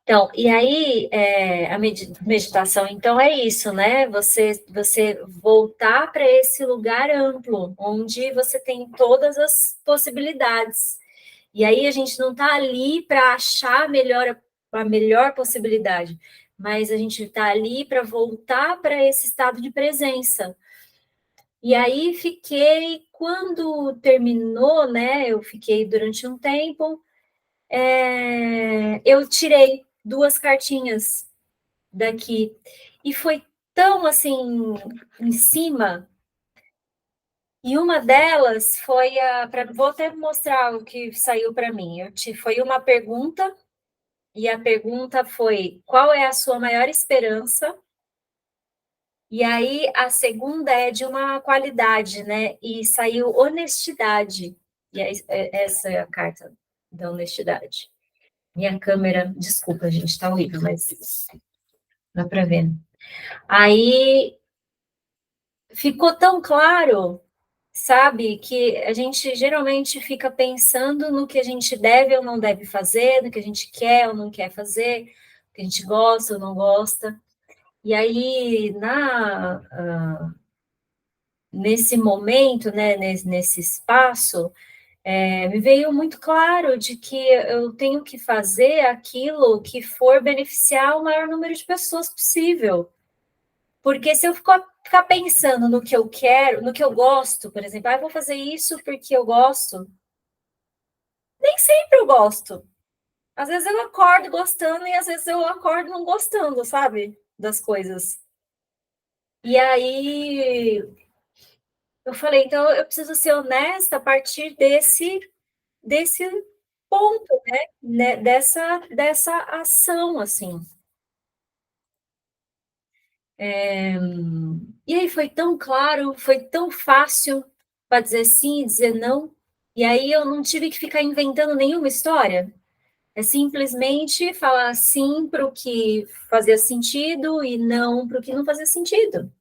Então, e aí, a meditação, então, é isso, né? Você voltar para esse lugar amplo, onde você tem todas as possibilidades. E aí a gente não está ali para achar a melhor possibilidade, mas a gente está ali para voltar para esse estado de presença. E aí quando terminou, né? Eu fiquei durante um tempo, eu tirei 2 cartinhas daqui. E foi tão assim em cima. E uma delas foi vou até mostrar o que saiu para mim. Foi uma pergunta, e a pergunta foi: qual é a sua maior esperança? E aí a segunda é de uma qualidade, né? E saiu honestidade. E essa é a carta da honestidade. Minha câmera, desculpa, gente, está horrível, mas dá para ver. Aí ficou tão claro, sabe, que a gente geralmente fica pensando no que a gente deve ou não deve fazer, no que a gente quer ou não quer fazer, no que a gente gosta ou não gosta. E aí, nesse momento, né, nesse espaço, me veio muito claro de que eu tenho que fazer aquilo que for beneficiar o maior número de pessoas possível. Porque se eu ficar pensando no que eu quero, no que eu gosto, por exemplo, eu vou fazer isso porque eu gosto, nem sempre eu gosto. Às vezes eu acordo gostando e às vezes eu acordo não gostando, sabe? Das coisas. E aí eu falei, então eu preciso ser honesta a partir desse ponto, né? Dessa ação, assim. E aí foi tão claro, foi tão fácil para dizer sim e dizer não. E aí eu não tive que ficar inventando nenhuma história. É simplesmente falar sim para o que fazia sentido e não para o que não fazia sentido.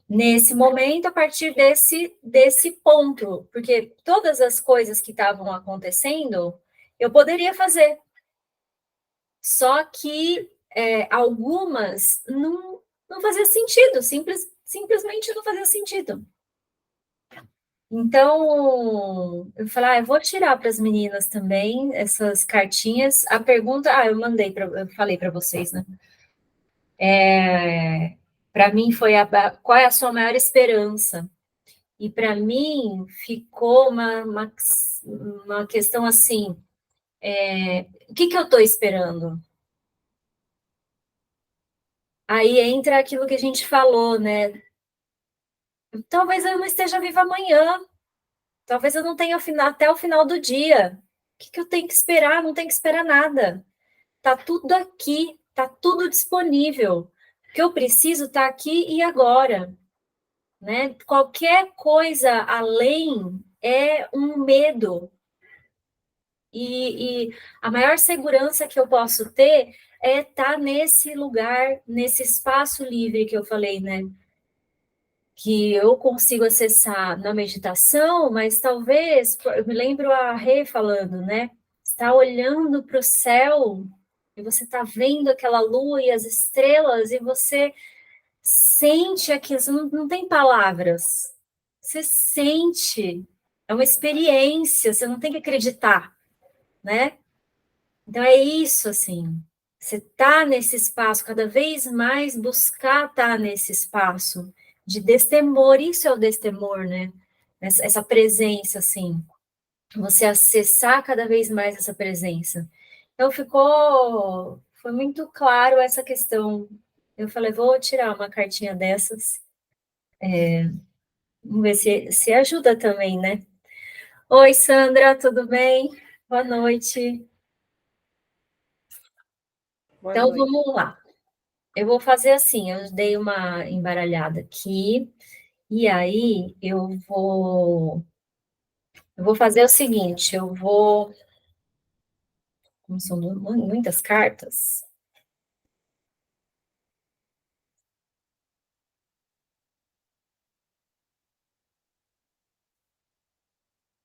Nesse momento, a partir desse ponto, porque todas as coisas que estavam acontecendo, eu poderia fazer, só que algumas não fazia sentido, simplesmente não fazia sentido. Então, eu falei, eu vou tirar para as meninas também essas cartinhas. A pergunta, eu falei para vocês, né? Para mim foi qual é a sua maior esperança? E para mim ficou uma questão assim, o que eu estou esperando? Aí entra aquilo que a gente falou, né? Talvez eu não esteja viva amanhã, talvez eu não tenha até o final do dia. O que eu tenho que esperar? Não tenho que esperar nada. Tá tudo aqui, tá tudo disponível. O que eu preciso tá aqui e agora, né? Qualquer coisa além é um medo. E a maior segurança que eu posso ter é estar nesse lugar, nesse espaço livre que eu falei, né? Que eu consigo acessar na meditação, mas talvez, eu me lembro a Rê falando, né? Está olhando para o céu e você está vendo aquela lua e as estrelas e você sente aquilo, você não tem palavras, você sente, é uma experiência, você não tem que acreditar, né? Então é isso, assim, você tá nesse espaço, cada vez mais buscar estar nesse espaço de destemor, isso é o destemor, né? Essa presença, assim, você acessar cada vez mais essa presença. Então foi muito claro essa questão. Eu falei, vou tirar uma cartinha dessas, vamos ver se ajuda também, né? Oi, Sandra, tudo bem? Boa noite. Boa Então, noite. vamos lá. Eu vou fazer assim, eu dei uma embaralhada aqui, e aí eu vou fazer o seguinte, como são muitas cartas,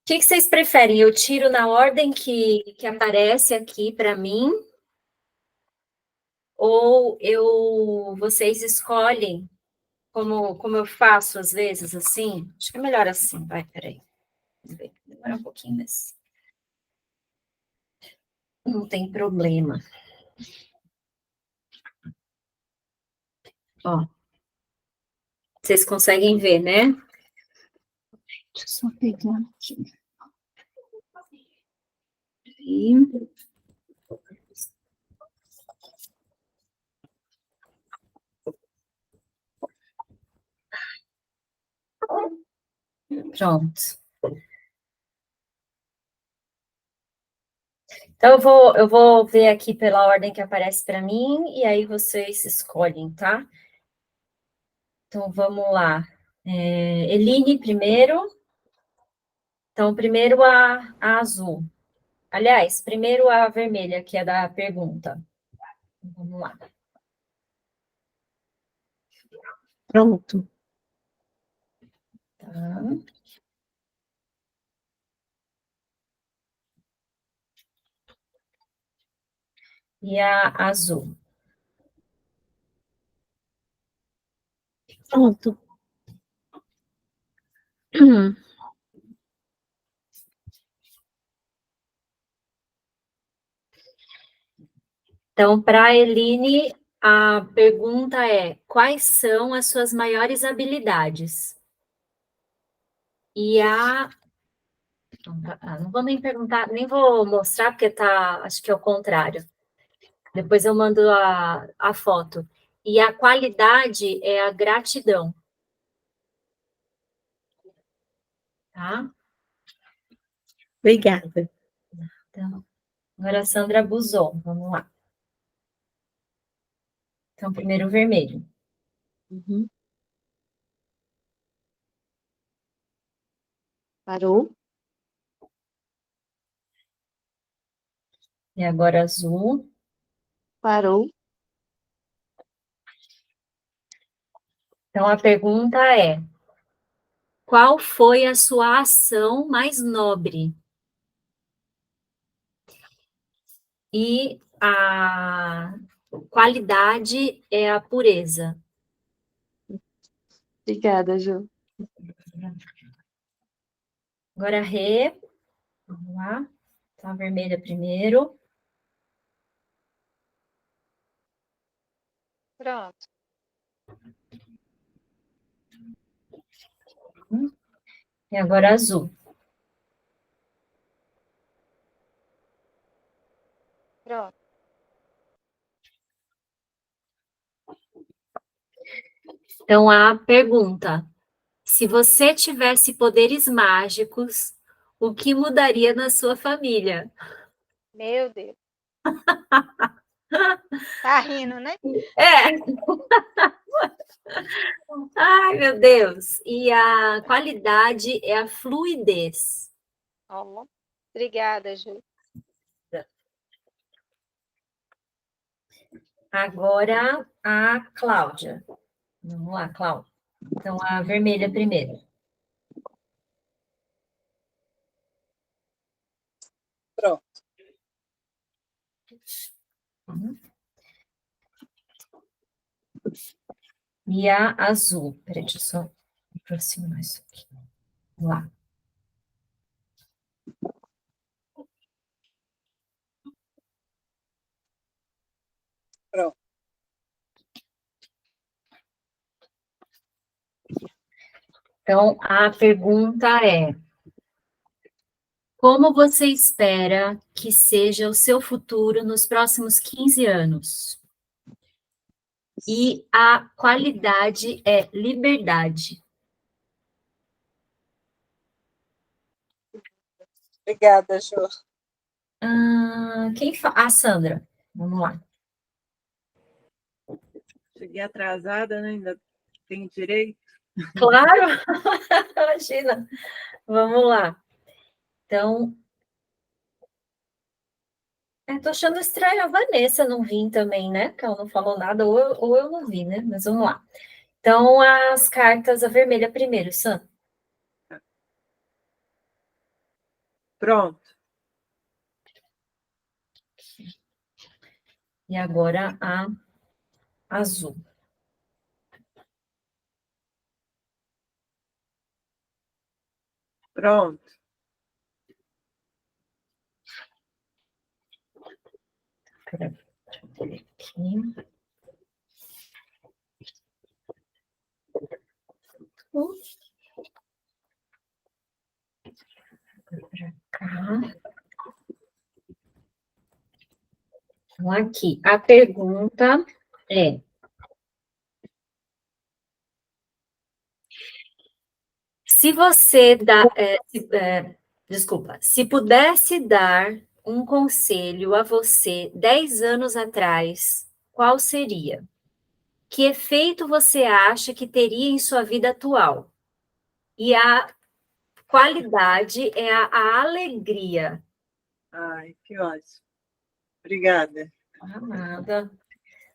o que vocês preferem? Eu tiro na ordem que aparece aqui para mim, ou vocês escolhem, como eu faço às vezes, assim? Acho que é melhor assim, vai, peraí. Demora um pouquinho, mas não tem problema. Ó, vocês conseguem ver, né? Deixa eu só pegar aqui. E... Pronto. Então, eu vou ver aqui pela ordem que aparece para mim, e aí vocês escolhem, tá? Então, vamos lá. Eline primeiro. Então, primeiro a azul. Aliás, primeiro a vermelha, que é da pergunta. Vamos lá. Pronto. Tá. E a azul. Pronto. Então, para a Eline, a pergunta é: quais são as suas maiores habilidades? E não vou nem perguntar, nem vou mostrar, porque acho que é o contrário. Depois eu mando a foto. E a qualidade é a gratidão. Tá? Obrigada. Então, agora a Sandra Buzon, vamos lá. Então, primeiro o vermelho. Uhum. Parou. E agora azul. Parou. Então, a pergunta é: qual foi a sua ação mais nobre? E a qualidade é a pureza. Obrigada, Ju. Agora, Rê. Vamos lá. Então, a vermelha primeiro. Pronto. E agora azul. Pronto. Então, a pergunta: se você tivesse poderes mágicos, o que mudaria na sua família? Meu Deus. Tá rindo, né? É. Ai, meu Deus. E a qualidade é a fluidez. Ó. Obrigada, Ju. Agora a Cláudia. Vamos lá, Cláudia. Então, a vermelha primeiro. Pronto. E a azul. Peraí, deixa eu só aproximar isso aqui. Vamos lá. Pronto. Então, a pergunta é: como você espera que seja o seu futuro nos próximos 15 anos? E a qualidade é liberdade. Obrigada, Ju. A Sandra. Vamos lá. Cheguei atrasada, né? Ainda tenho direito. Claro, imagina. Vamos lá. Então, tô achando estranho a Vanessa não vir também, né? Que ela não falou nada, ou eu não vi, né? Mas vamos lá. Então, as cartas, a vermelha primeiro, Sam. Pronto. E agora a azul. Pronto. Deixa eu ver aqui. Pra cá. Então, aqui, a pergunta é: se você dá, desculpa, se pudesse dar um conselho a você 10 anos atrás, qual seria? Que efeito você acha que teria em sua vida atual? E a qualidade é a alegria. Ai, que ótimo. Obrigada. Nada.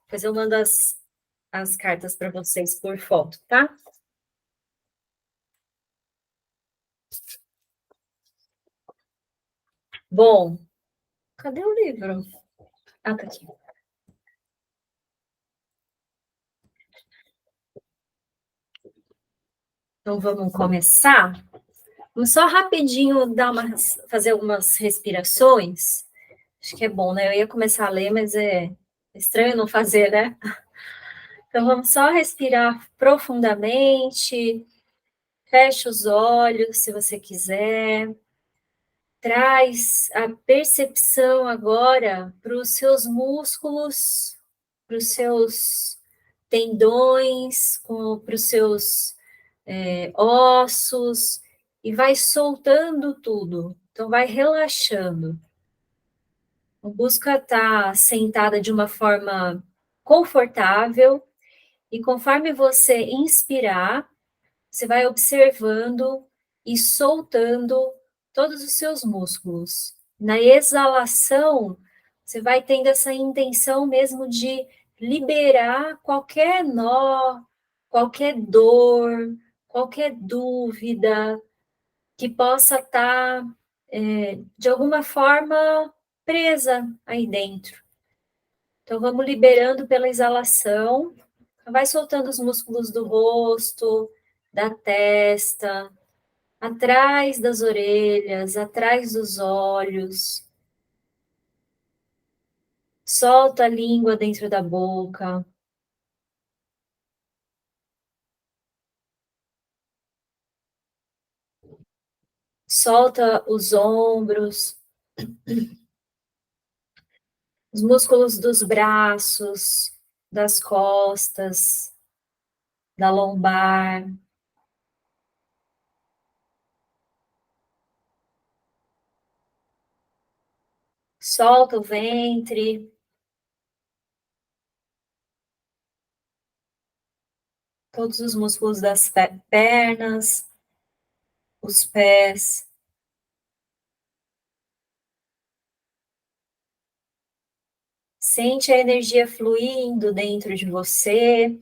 Depois eu mando as cartas para vocês por foto, tá? Bom, cadê o livro? Ah, tá aqui. Então vamos começar? Vamos só rapidinho fazer algumas respirações. Acho que é bom, né? Eu ia começar a ler, mas é estranho não fazer, né? Então vamos só respirar profundamente. Feche os olhos, se você quiser. Traz a percepção agora para os seus músculos, para os seus tendões, para os seus ossos, e vai soltando tudo. Então, vai relaxando. Busca estar sentada de uma forma confortável, e conforme você inspirar, você vai observando e soltando todos os seus músculos. Na exalação, você vai tendo essa intenção mesmo de liberar qualquer nó, qualquer dor, qualquer dúvida que possa estar, de alguma forma, presa aí dentro. Então, vamos liberando pela exalação. Vai soltando os músculos do rosto, da testa, atrás das orelhas, atrás dos olhos. Solta a língua dentro da boca. Solta os ombros, os músculos dos braços, das costas, da lombar. Solta o ventre, todos os músculos das pernas, os pés. Sente a energia fluindo dentro de você,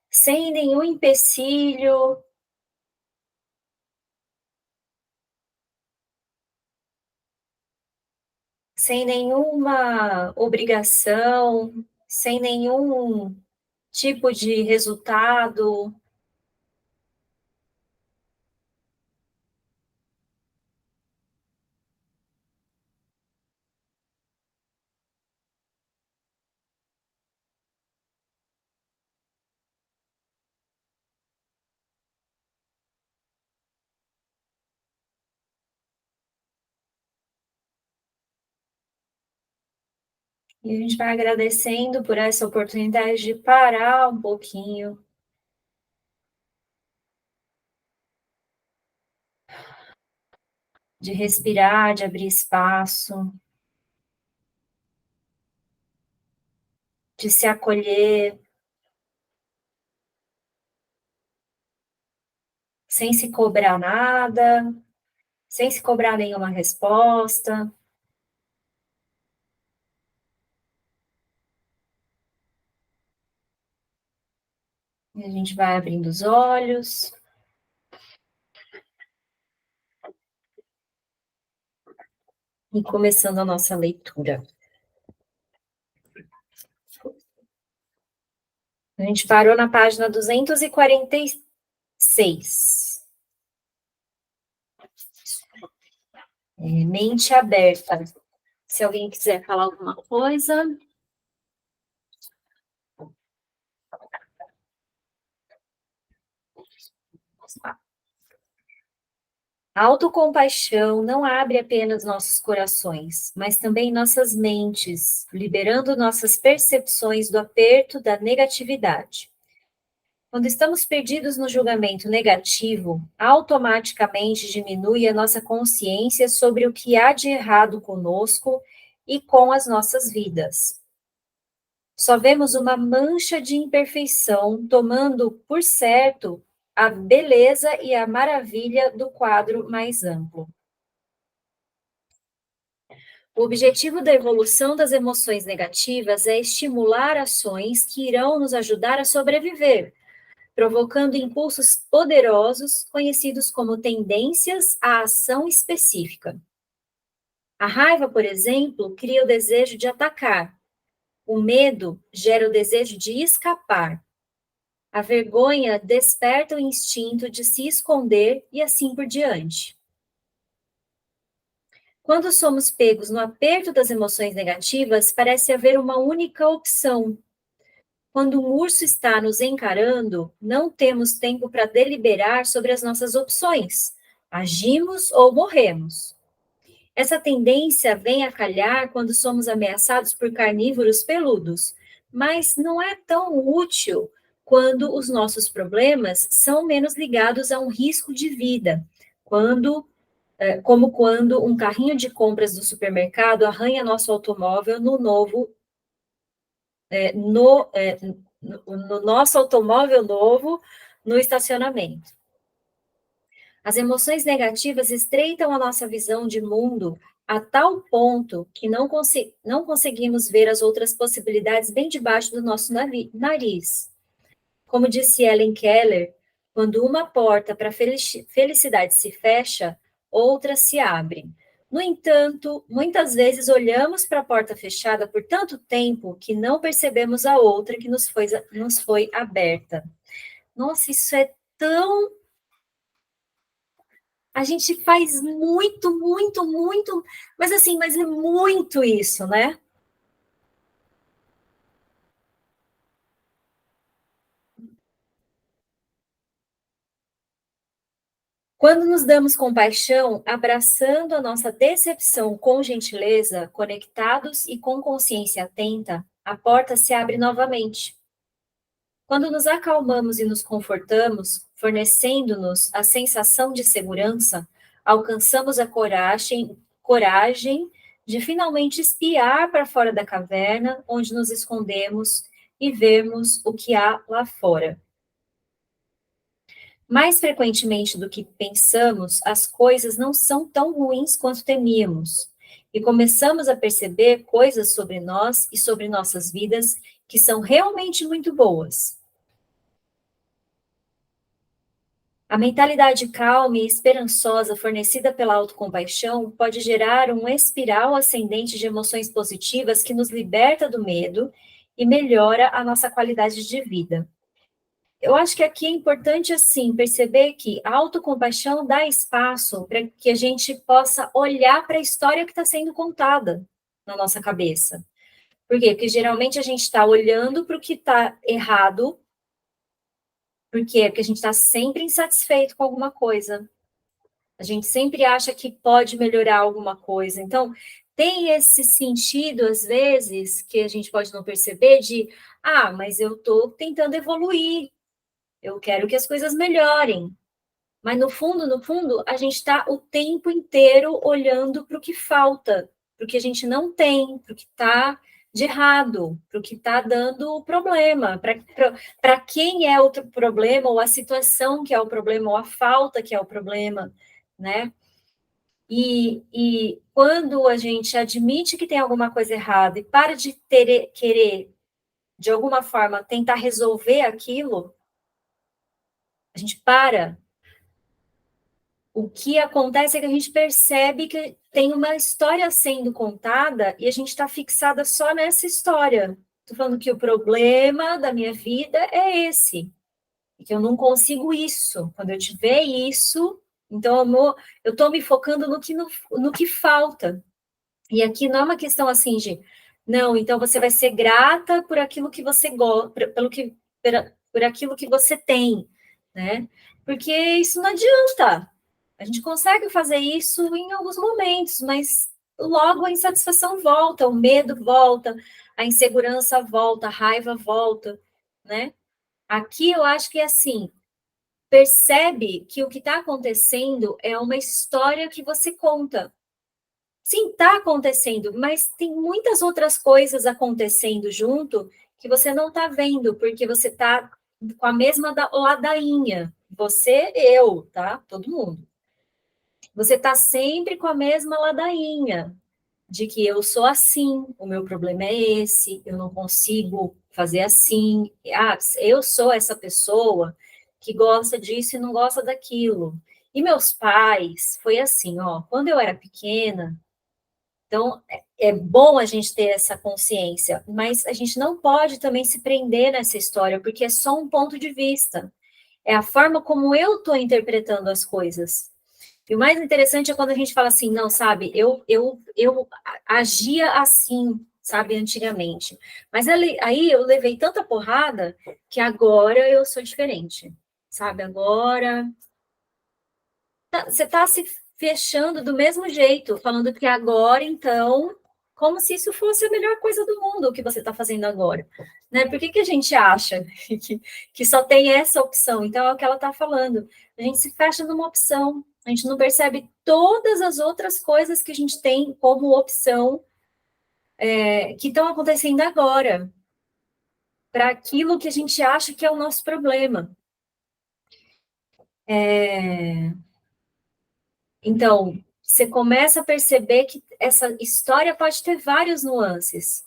sem nenhum empecilho, sem nenhuma obrigação, sem nenhum tipo de resultado. E a gente vai agradecendo por essa oportunidade de parar um pouquinho, de respirar, de abrir espaço, de se acolher, sem se cobrar nada, sem se cobrar nenhuma resposta. E a gente vai abrindo os olhos e começando a nossa leitura. A gente parou na página 246. Mente aberta. Se alguém quiser falar alguma coisa. A autocompaixão não abre apenas nossos corações, mas também nossas mentes, liberando nossas percepções do aperto da negatividade. Quando estamos perdidos no julgamento negativo, automaticamente diminui a nossa consciência sobre o que há de errado conosco e com as nossas vidas. Só vemos uma mancha de imperfeição, tomando por certo a beleza e a maravilha do quadro mais amplo. O objetivo da evolução das emoções negativas é estimular ações que irão nos ajudar a sobreviver, provocando impulsos poderosos, conhecidos como tendências à ação específica. A raiva, por exemplo, cria o desejo de atacar. O medo gera o desejo de escapar. A vergonha desperta o instinto de se esconder e assim por diante. Quando somos pegos no aperto das emoções negativas, parece haver uma única opção. Quando um urso está nos encarando, não temos tempo para deliberar sobre as nossas opções. Agimos ou morremos. Essa tendência vem a calhar quando somos ameaçados por carnívoros peludos, mas não é tão útil quando os nossos problemas são menos ligados a um risco de vida, como quando um carrinho de compras do supermercado arranha nosso automóvel no nosso automóvel novo no estacionamento. As emoções negativas estreitam a nossa visão de mundo a tal ponto que não conseguimos ver as outras possibilidades bem debaixo do nosso nariz. Como disse Ellen Keller, quando uma porta para a felicidade se fecha, outra se abre. No entanto, muitas vezes olhamos para a porta fechada por tanto tempo que não percebemos a outra que nos foi aberta. Nossa, isso é tão... A gente faz muito, muito, muito, mas assim, mas é muito isso, né? Quando nos damos compaixão, abraçando a nossa decepção com gentileza, conectados e com consciência atenta, a porta se abre novamente. Quando nos acalmamos e nos confortamos, fornecendo-nos a sensação de segurança, alcançamos a coragem de finalmente espiar para fora da caverna onde nos escondemos e vermos o que há lá fora. Mais frequentemente do que pensamos, as coisas não são tão ruins quanto temíamos, e começamos a perceber coisas sobre nós e sobre nossas vidas que são realmente muito boas. A mentalidade calma e esperançosa fornecida pela autocompaixão pode gerar um espiral ascendente de emoções positivas que nos liberta do medo e melhora a nossa qualidade de vida. Eu acho que aqui é importante, assim, perceber que a autocompaixão dá espaço para que a gente possa olhar para a história que está sendo contada na nossa cabeça. Por quê? Porque geralmente a gente está olhando para o que está errado. Por quê? Porque a gente está sempre insatisfeito com alguma coisa. A gente sempre acha que pode melhorar alguma coisa. Então, tem esse sentido, às vezes, que a gente pode não perceber de, mas eu estou tentando evoluir. Eu quero que as coisas melhorem. Mas no fundo, a gente está o tempo inteiro olhando para o que falta, para o que a gente não tem, para o que está de errado, para o que está dando problema, para quem é o problema, ou a situação que é o problema, ou a falta que é o problema, né? E quando a gente admite que tem alguma coisa errada e para de querer, de alguma forma, tentar resolver aquilo, a gente para. O que acontece é que a gente percebe que tem uma história sendo contada e a gente está fixada só nessa história. Estou falando que o problema da minha vida é esse, que eu não consigo isso. Quando eu tiver isso, então eu estou me focando no que falta. E aqui não é uma questão assim de, não, então você vai ser grata por aquilo que você gosta, por aquilo que você tem, né? Porque isso não adianta. A gente consegue fazer isso em alguns momentos, mas logo a insatisfação volta, o medo volta, a insegurança volta, a raiva volta, né? Aqui eu acho que é assim, percebe que o que está acontecendo é uma história que você conta. Sim, está acontecendo, mas tem muitas outras coisas acontecendo junto que você não está vendo, porque você está com a mesma ladainha. Você, eu, tá? Todo mundo. Você está sempre com a mesma ladainha de que eu sou assim, o meu problema é esse, eu não consigo fazer assim. Ah, eu sou essa pessoa que gosta disso e não gosta daquilo. E meus pais, foi assim, ó, quando eu era pequena, então é bom a gente ter essa consciência, mas a gente não pode também se prender nessa história, porque é só um ponto de vista. É a forma como eu estou interpretando as coisas. E o mais interessante é quando a gente fala assim, não, sabe, eu agia assim, sabe, antigamente. Mas aí eu levei tanta porrada que agora eu sou diferente, sabe? Agora você está se fechando do mesmo jeito, falando que agora, então, como se isso fosse a melhor coisa do mundo, o que você está fazendo agora. Né? Por que a gente acha que só tem essa opção? Então, é o que ela está falando. A gente se fecha numa opção, a gente não percebe todas as outras coisas que a gente tem como opção que estão acontecendo agora, para aquilo que a gente acha que é o nosso problema. Então, você começa a perceber que essa história pode ter várias nuances,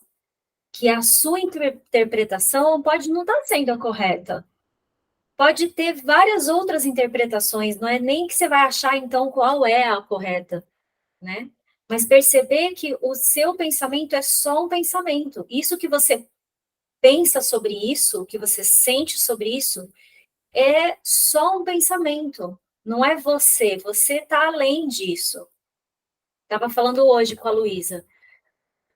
que a sua interpretação pode não estar sendo a correta. Pode ter várias outras interpretações, não é nem que você vai achar, então, qual é a correta, né? Mas perceber que o seu pensamento é só um pensamento. Isso que você pensa sobre isso, o que você sente sobre isso, é só um pensamento. Não é você está além disso. Estava falando hoje com a Luísa.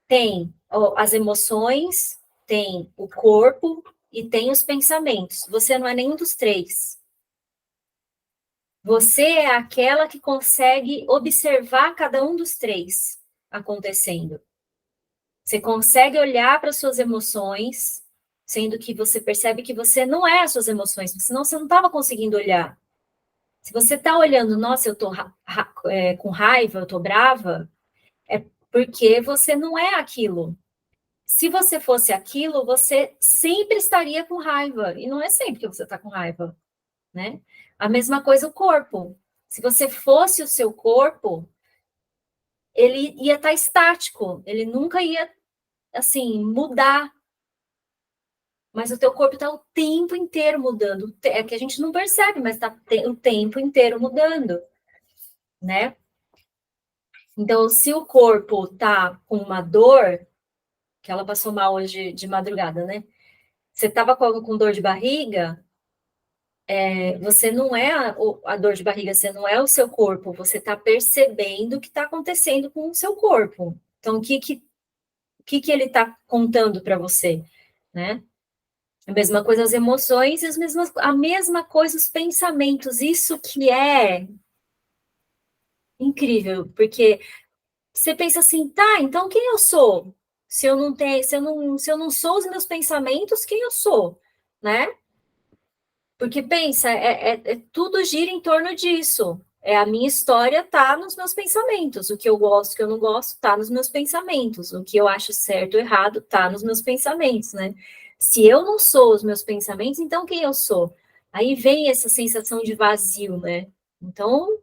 Tem as emoções, tem o corpo e tem os pensamentos. Você não é nenhum dos três. Você é aquela que consegue observar cada um dos três acontecendo. Você consegue olhar para suas emoções, sendo que você percebe que você não é as suas emoções, senão você não estava conseguindo olhar. Se você está olhando, nossa, eu estou com raiva, eu estou brava, é porque você não é aquilo. Se você fosse aquilo, você sempre estaria com raiva. E não é sempre que você está com raiva, né? A mesma coisa o corpo. Se você fosse o seu corpo, ele ia estar estático. Ele nunca ia, assim, mudar. Mas o teu corpo está o tempo inteiro mudando. É que a gente não percebe, mas está o tempo inteiro mudando, né? Então, se o corpo está com uma dor, que ela passou mal hoje de madrugada, né? Você estava com dor de barriga, você não é a dor de barriga, você não é o seu corpo, você está percebendo o que está acontecendo com o seu corpo. Então, o que ele está contando para você, né? A mesma coisa as emoções e a mesma coisa os pensamentos. Isso que é incrível, porque você pensa assim, tá, então quem eu sou? Se eu não tenho, se eu não sou os meus pensamentos, quem eu sou, né? Porque pensa, tudo gira em torno disso. A minha história tá nos meus pensamentos. O que eu gosto, o que eu não gosto, tá nos meus pensamentos. O que eu acho certo ou errado, tá nos meus pensamentos, né? Se eu não sou os meus pensamentos, então quem eu sou? Aí vem essa sensação de vazio, né? Então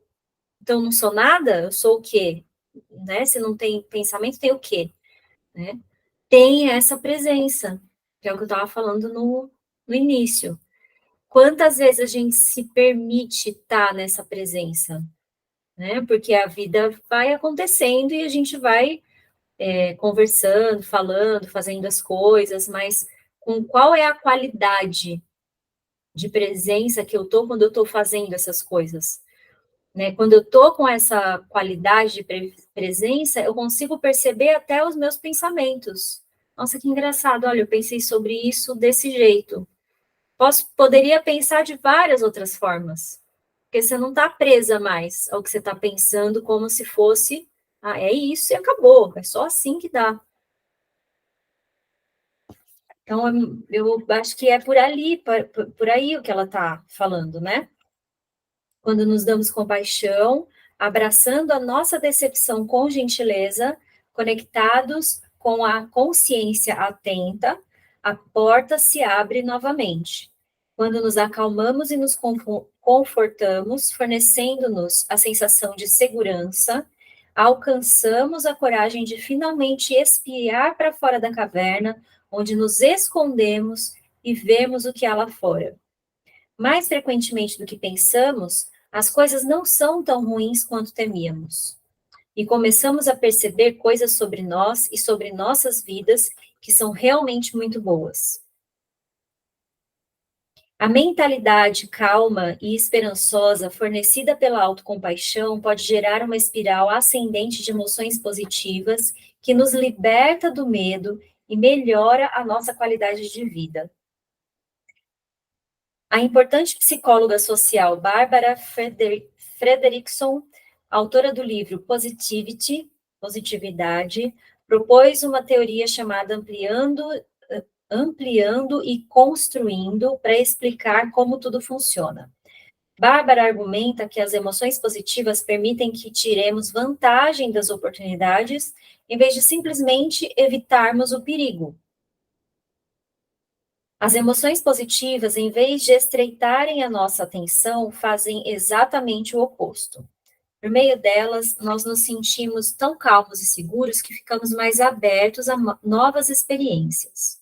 não sou nada, eu sou o quê? Né? Se não tem pensamento, tem o quê? Né? Tem essa presença, que é o que eu estava falando no início. Quantas vezes a gente se permite estar nessa presença, né? Porque a vida vai acontecendo e a gente vai conversando, falando, fazendo as coisas, mas com qual é a qualidade de presença que eu tô quando eu tô fazendo essas coisas, né? Quando eu tô com essa qualidade de presença, eu consigo perceber até os meus pensamentos. Nossa, que engraçado, olha, eu pensei sobre isso desse jeito. Poderia pensar de várias outras formas, porque você não está presa mais ao que você está pensando como se fosse, é isso e acabou, é só assim que dá. Então, eu acho que é por ali, por aí o que ela está falando, né? Quando nos damos compaixão, abraçando a nossa decepção com gentileza, conectados com a consciência atenta, a porta se abre novamente. Quando nos acalmamos e nos confortamos, fornecendo-nos a sensação de segurança, alcançamos a coragem de finalmente espiar para fora da caverna, onde nos escondemos e vemos o que há lá fora. Mais frequentemente do que pensamos, as coisas não são tão ruins quanto temíamos. E começamos a perceber coisas sobre nós e sobre nossas vidas que são realmente muito boas. A mentalidade calma e esperançosa fornecida pela autocompaixão pode gerar uma espiral ascendente de emoções positivas que nos liberta do medo e melhora a nossa qualidade de vida. A importante psicóloga social Barbara Fredrickson, autora do livro Positividade, propôs uma teoria chamada ampliando e construindo para explicar como tudo funciona. Bárbara argumenta que as emoções positivas permitem que tiremos vantagem das oportunidades, em vez de simplesmente evitarmos o perigo. As emoções positivas, em vez de estreitarem a nossa atenção, fazem exatamente o oposto. Por meio delas, nós nos sentimos tão calmos e seguros que ficamos mais abertos a novas experiências.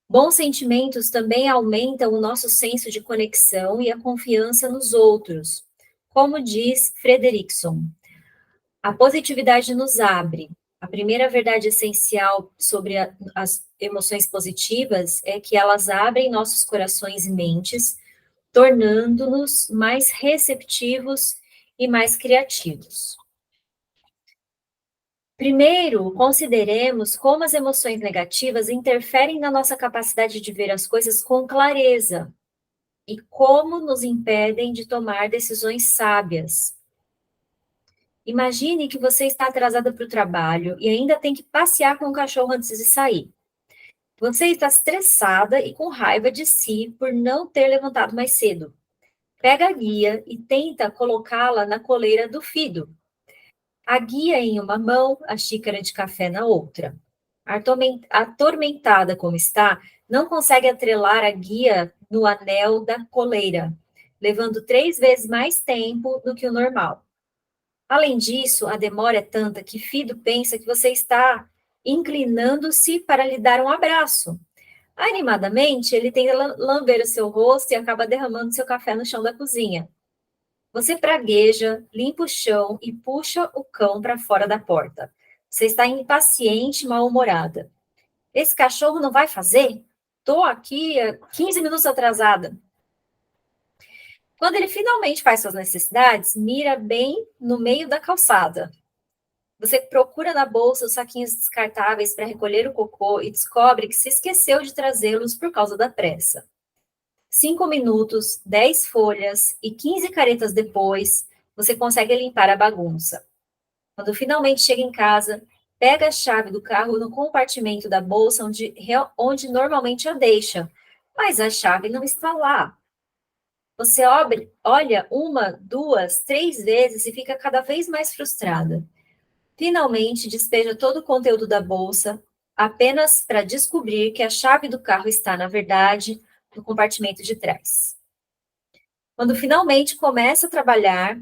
Bons sentimentos também aumentam o nosso senso de conexão e a confiança nos outros. Como diz Frederickson, a positividade nos abre. A primeira verdade essencial sobre as emoções positivas é que elas abrem nossos corações e mentes, tornando-nos mais receptivos e mais criativos. Primeiro, consideremos como as emoções negativas interferem na nossa capacidade de ver as coisas com clareza e como nos impedem de tomar decisões sábias. Imagine que você está atrasada para o trabalho e ainda tem que passear com o cachorro antes de sair. Você está estressada e com raiva de si por não ter levantado mais cedo. Pega a guia e tenta colocá-la na coleira do Fido. A guia em uma mão, a xícara de café na outra. Atormentada como está, não consegue atrelar a guia no anel da coleira, levando 3 vezes mais tempo do que o normal. Além disso, a demora é tanta que Fido pensa que você está inclinando-se para lhe dar um abraço. Animadamente, ele tenta lamber o seu rosto e acaba derramando seu café no chão da cozinha. Você pragueja, limpa o chão e puxa o cão para fora da porta. Você está impaciente e mal-humorada. Esse cachorro não vai fazer? Estou aqui 15 minutos atrasada. Quando ele finalmente faz suas necessidades, mira bem no meio da calçada. Você procura na bolsa os saquinhos descartáveis para recolher o cocô e descobre que se esqueceu de trazê-los por causa da pressa. 5 minutos, 10 folhas e 15 caretas depois, você consegue limpar a bagunça. Quando finalmente chega em casa, pega a chave do carro no compartimento da bolsa onde normalmente a deixa, mas a chave não está lá. Você olha 1, 2, 3 vezes e fica cada vez mais frustrada. Finalmente, despeja todo o conteúdo da bolsa, apenas para descobrir que a chave do carro está, na verdade, no compartimento de trás. Quando finalmente começa a trabalhar,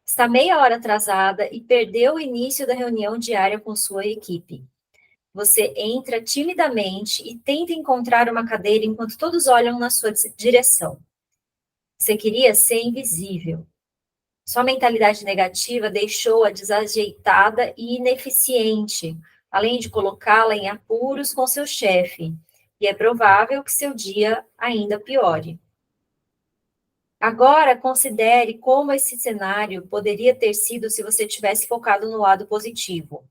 está meia hora atrasada e perdeu o início da reunião diária com sua equipe. Você entra timidamente e tenta encontrar uma cadeira enquanto todos olham na sua direção. Você queria ser invisível. Sua mentalidade negativa deixou-a desajeitada e ineficiente, além de colocá-la em apuros com seu chefe, e é provável que seu dia ainda piore. Agora, considere como esse cenário poderia ter sido se você tivesse focado no lado positivo.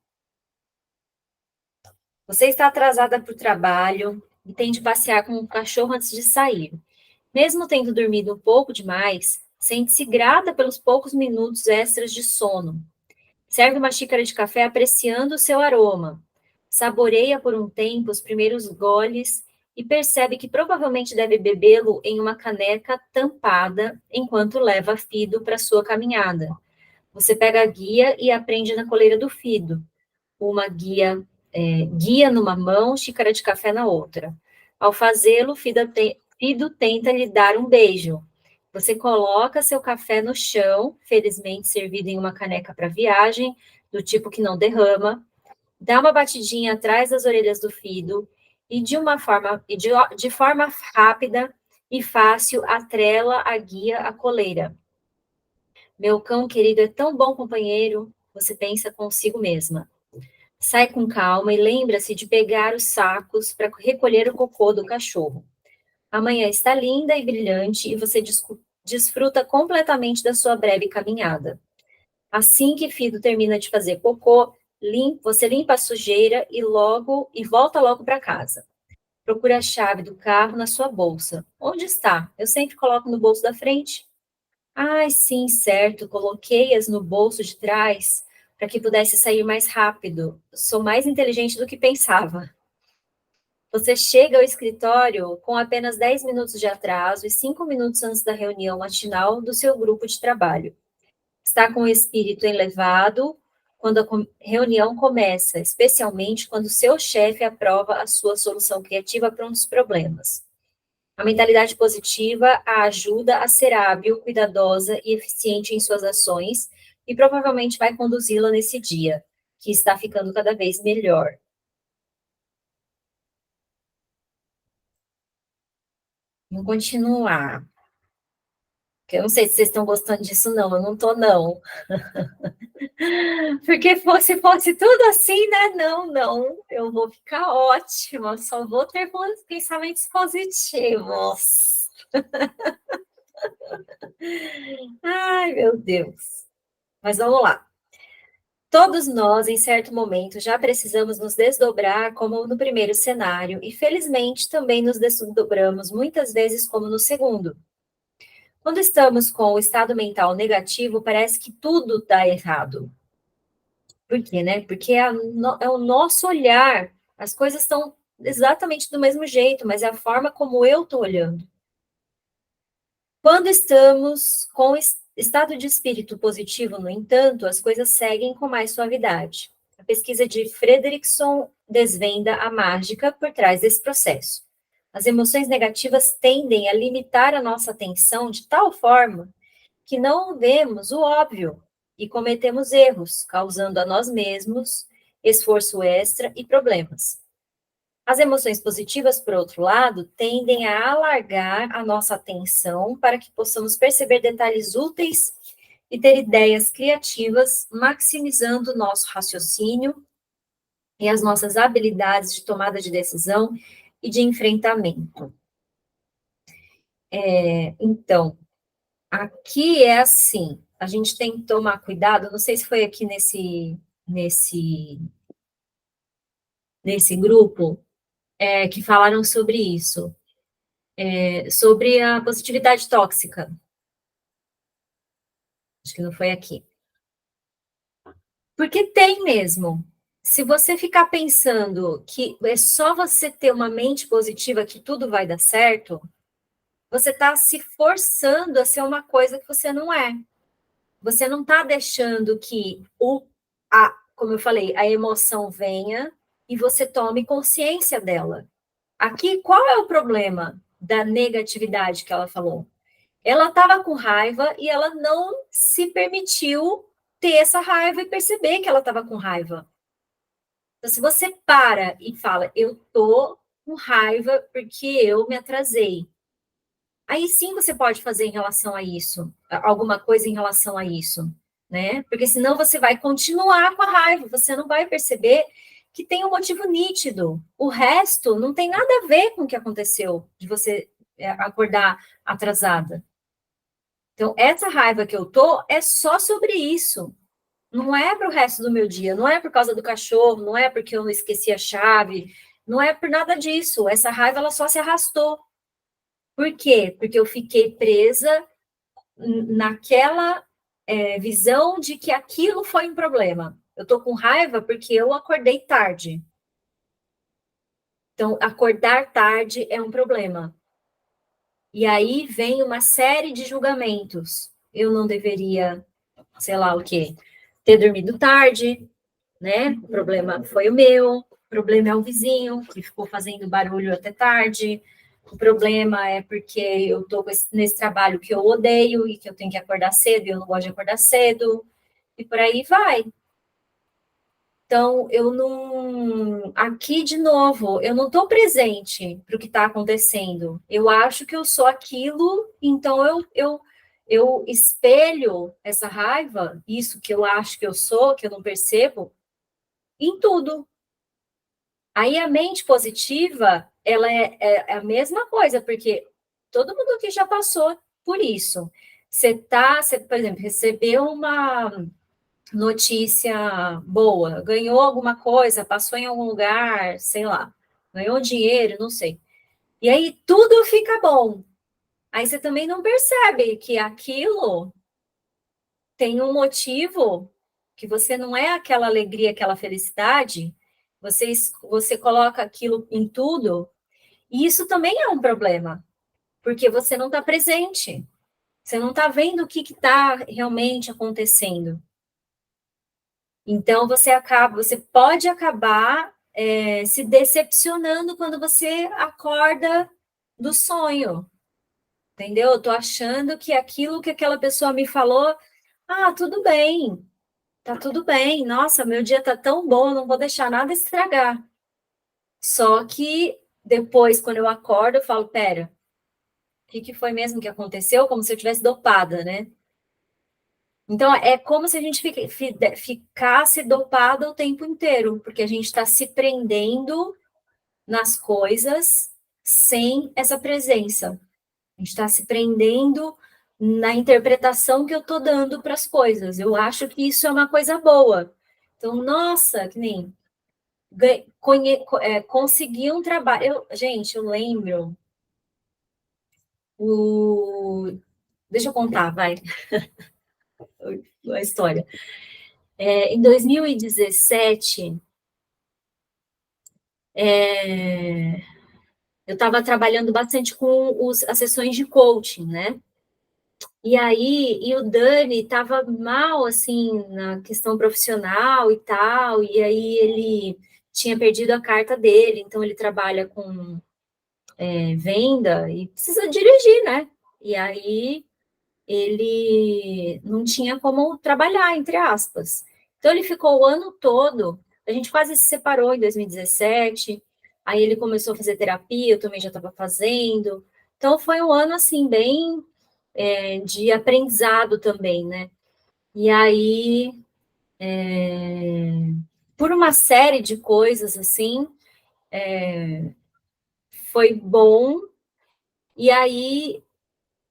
Você está atrasada para o trabalho e tem de passear com o cachorro antes de sair. Mesmo tendo dormido um pouco demais, sente-se grata pelos poucos minutos extras de sono. Serve uma xícara de café apreciando o seu aroma. Saboreia por um tempo os primeiros goles e percebe que provavelmente deve bebê-lo em uma caneca tampada enquanto leva Fido para sua caminhada. Você pega a guia e aprende na coleira do Fido. Uma guia numa mão, xícara de café na outra. Ao fazê-lo, Fido tenta lhe dar um beijo. Você coloca seu café no chão, felizmente servido em uma caneca para viagem, do tipo que não derrama, dá uma batidinha atrás das orelhas do Fido e de forma rápida e fácil atrela a guia à coleira. Meu cão querido é tão bom companheiro, você pensa consigo mesma. Sai com calma e lembra-se de pegar os sacos para recolher o cocô do cachorro. A manhã está linda e brilhante e você desfruta completamente da sua breve caminhada. Assim que Fido termina de fazer cocô, você limpa a sujeira e volta logo para casa. Procura a chave do carro na sua bolsa. Onde está? Eu sempre coloco no bolso da frente. Ai, sim, certo. Coloquei-as no bolso de trás para que pudesse sair mais rápido. Sou mais inteligente do que pensava. Você chega ao escritório com apenas 10 minutos de atraso e 5 minutos antes da reunião matinal do seu grupo de trabalho. Está com o espírito elevado quando a reunião começa, especialmente quando seu chefe aprova a sua solução criativa para um dos problemas. A mentalidade positiva a ajuda a ser hábil, cuidadosa e eficiente em suas ações e provavelmente vai conduzi-la nesse dia, que está ficando cada vez melhor. Vamos continuar. Eu não sei se vocês estão gostando disso, não. Eu não estou, não. Porque se fosse tudo assim, né? Não. Eu vou ficar ótima. Só vou ter pensamentos positivos. Ai, meu Deus. Mas vamos lá. Todos nós, em certo momento, já precisamos nos desdobrar como no primeiro cenário, e felizmente também nos desdobramos muitas vezes como no segundo. Quando estamos com o estado mental negativo, parece que tudo dá errado. Por quê, né? Porque é o nosso olhar. As coisas estão exatamente do mesmo jeito, mas é a forma como eu estou olhando. Quando estamos com estado de espírito positivo, no entanto, as coisas seguem com mais suavidade. A pesquisa de Fredrickson desvenda a mágica por trás desse processo. As emoções negativas tendem a limitar a nossa atenção de tal forma que não vemos o óbvio e cometemos erros, causando a nós mesmos esforço extra e problemas. As emoções positivas, por outro lado, tendem a alargar a nossa atenção para que possamos perceber detalhes úteis e ter ideias criativas, maximizando o nosso raciocínio e as nossas habilidades de tomada de decisão e de enfrentamento. Então, aqui é assim, a gente tem que tomar cuidado, não sei se foi aqui nesse grupo que falaram sobre isso, sobre a positividade tóxica. Acho que não foi aqui. Porque tem mesmo. Se você ficar pensando que é só você ter uma mente positiva que tudo vai dar certo, você está se forçando a ser uma coisa que você não é. Você não está deixando que como eu falei, a emoção venha e você tome consciência dela. Aqui, qual é o problema da negatividade que ela falou? Ela estava com raiva e ela não se permitiu ter essa raiva e perceber que ela estava com raiva. Então, se você para e fala, eu tô com raiva porque eu me atrasei. aí sim você pode fazer em relação a isso, alguma coisa em relação a isso, né? Porque senão você vai continuar com a raiva, você não vai perceber que tem um motivo nítido. O resto não tem nada a ver com o que aconteceu, de você acordar atrasada. Então, essa raiva que eu tô é só sobre isso. Não é para o resto do meu dia, não é por causa do cachorro, não é porque eu esqueci a chave, não é por nada disso. Essa raiva, ela só se arrastou. Por quê? Porque eu fiquei presa naquela visão de que aquilo foi um problema. Eu tô com raiva porque eu acordei tarde. Então, acordar tarde é um problema. E aí vem uma série de julgamentos. Eu não deveria, sei lá o quê, ter dormido tarde, né? O problema foi o meu, o problema é o vizinho, que ficou fazendo barulho até tarde, o problema é porque eu estou nesse trabalho que eu odeio e que eu tenho que acordar cedo e eu não gosto de acordar cedo, e por aí vai. Então, eu não. Aqui, de novo, eu não estou presente para o que está acontecendo. Eu acho que eu sou aquilo, então eu espelho essa raiva, isso que eu acho que eu sou, que eu não percebo, em tudo. Aí a mente positiva, ela é a mesma coisa, porque todo mundo aqui já passou por isso. Você, por exemplo, recebeu uma notícia boa, ganhou alguma coisa, passou em algum lugar, sei lá, ganhou dinheiro, não sei. E aí tudo fica bom. Aí você também não percebe que aquilo tem um motivo, que você não é aquela alegria, aquela felicidade, você coloca aquilo em tudo, e isso também é um problema, porque você não está presente, você não está vendo o que está realmente acontecendo. Então você pode acabar se decepcionando quando você acorda do sonho, entendeu? Eu tô achando que aquilo que aquela pessoa me falou, tudo bem, tá tudo bem, nossa, meu dia tá tão bom, não vou deixar nada estragar. Só que depois, quando eu acordo, eu falo, pera, o que foi mesmo que aconteceu? Como se eu tivesse dopada, né? Então, é como se a gente ficasse dopada o tempo inteiro, porque a gente está se prendendo nas coisas sem essa presença. A gente está se prendendo na interpretação que eu estou dando para as coisas. Eu acho que isso é uma coisa boa. Então, nossa, que nem consegui um trabalho. Gente, eu lembro Deixa eu contar, vai, a história. Em 2017, eu estava trabalhando bastante com as sessões de coaching, né? E o Dani estava mal, assim, na questão profissional e tal, e aí ele tinha perdido a carta dele, então ele trabalha com venda e precisa dirigir, né? E aí ele não tinha como trabalhar, entre aspas. Então ele ficou o ano todo, a gente quase se separou em 2017, aí ele começou a fazer terapia, eu também já estava fazendo. Então foi um ano, assim, bem de aprendizado também, né? E aí, por uma série de coisas, assim, foi bom. E aí,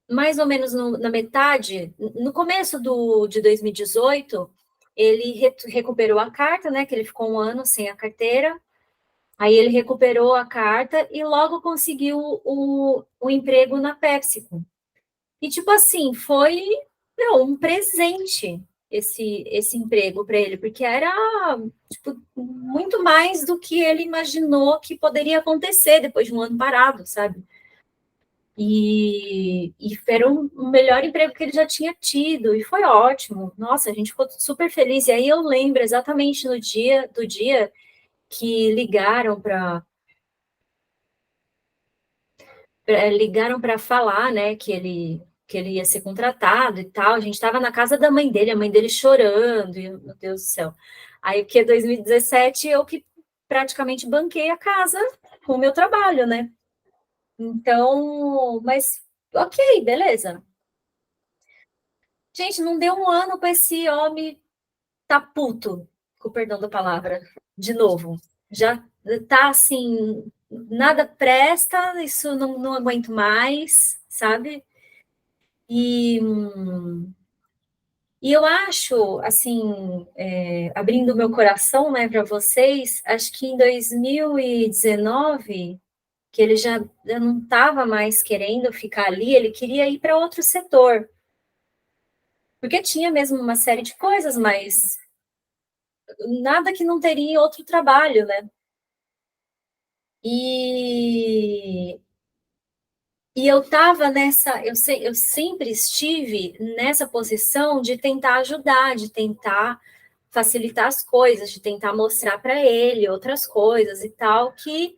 mais ou menos na metade, no começo de 2018, ele recuperou a carta, né? Que ele ficou um ano sem a carteira. Aí ele recuperou a carta e logo conseguiu o emprego na PepsiCo. E, tipo assim, foi um presente esse emprego para ele, porque era tipo, muito mais do que ele imaginou que poderia acontecer depois de um ano parado, sabe? E era o melhor emprego que ele já tinha tido, e foi ótimo. Nossa, a gente ficou super feliz. E aí eu lembro exatamente no dia que ligaram para falar, né, que ele ia ser contratado e tal. A gente estava na casa da mãe dele, a mãe dele chorando, e, meu Deus do céu. Aí, porque 2017 eu que praticamente banquei a casa com o meu trabalho, né? Então, mas Ok, beleza. Gente, não deu um ano para esse homem tá puto, com o perdão da palavra, de novo. Já tá assim, nada presta, isso não aguento mais, sabe? E, e eu acho, assim, abrindo meu coração, né, para vocês, acho que em 2019, que ele já não estava mais querendo ficar ali, ele queria ir para outro setor, porque tinha mesmo uma série de coisas, mas nada que não teria em outro trabalho, né? E, e eu estava nessa, eu sempre estive nessa posição de tentar ajudar, de tentar facilitar as coisas, de tentar mostrar para ele outras coisas e tal, que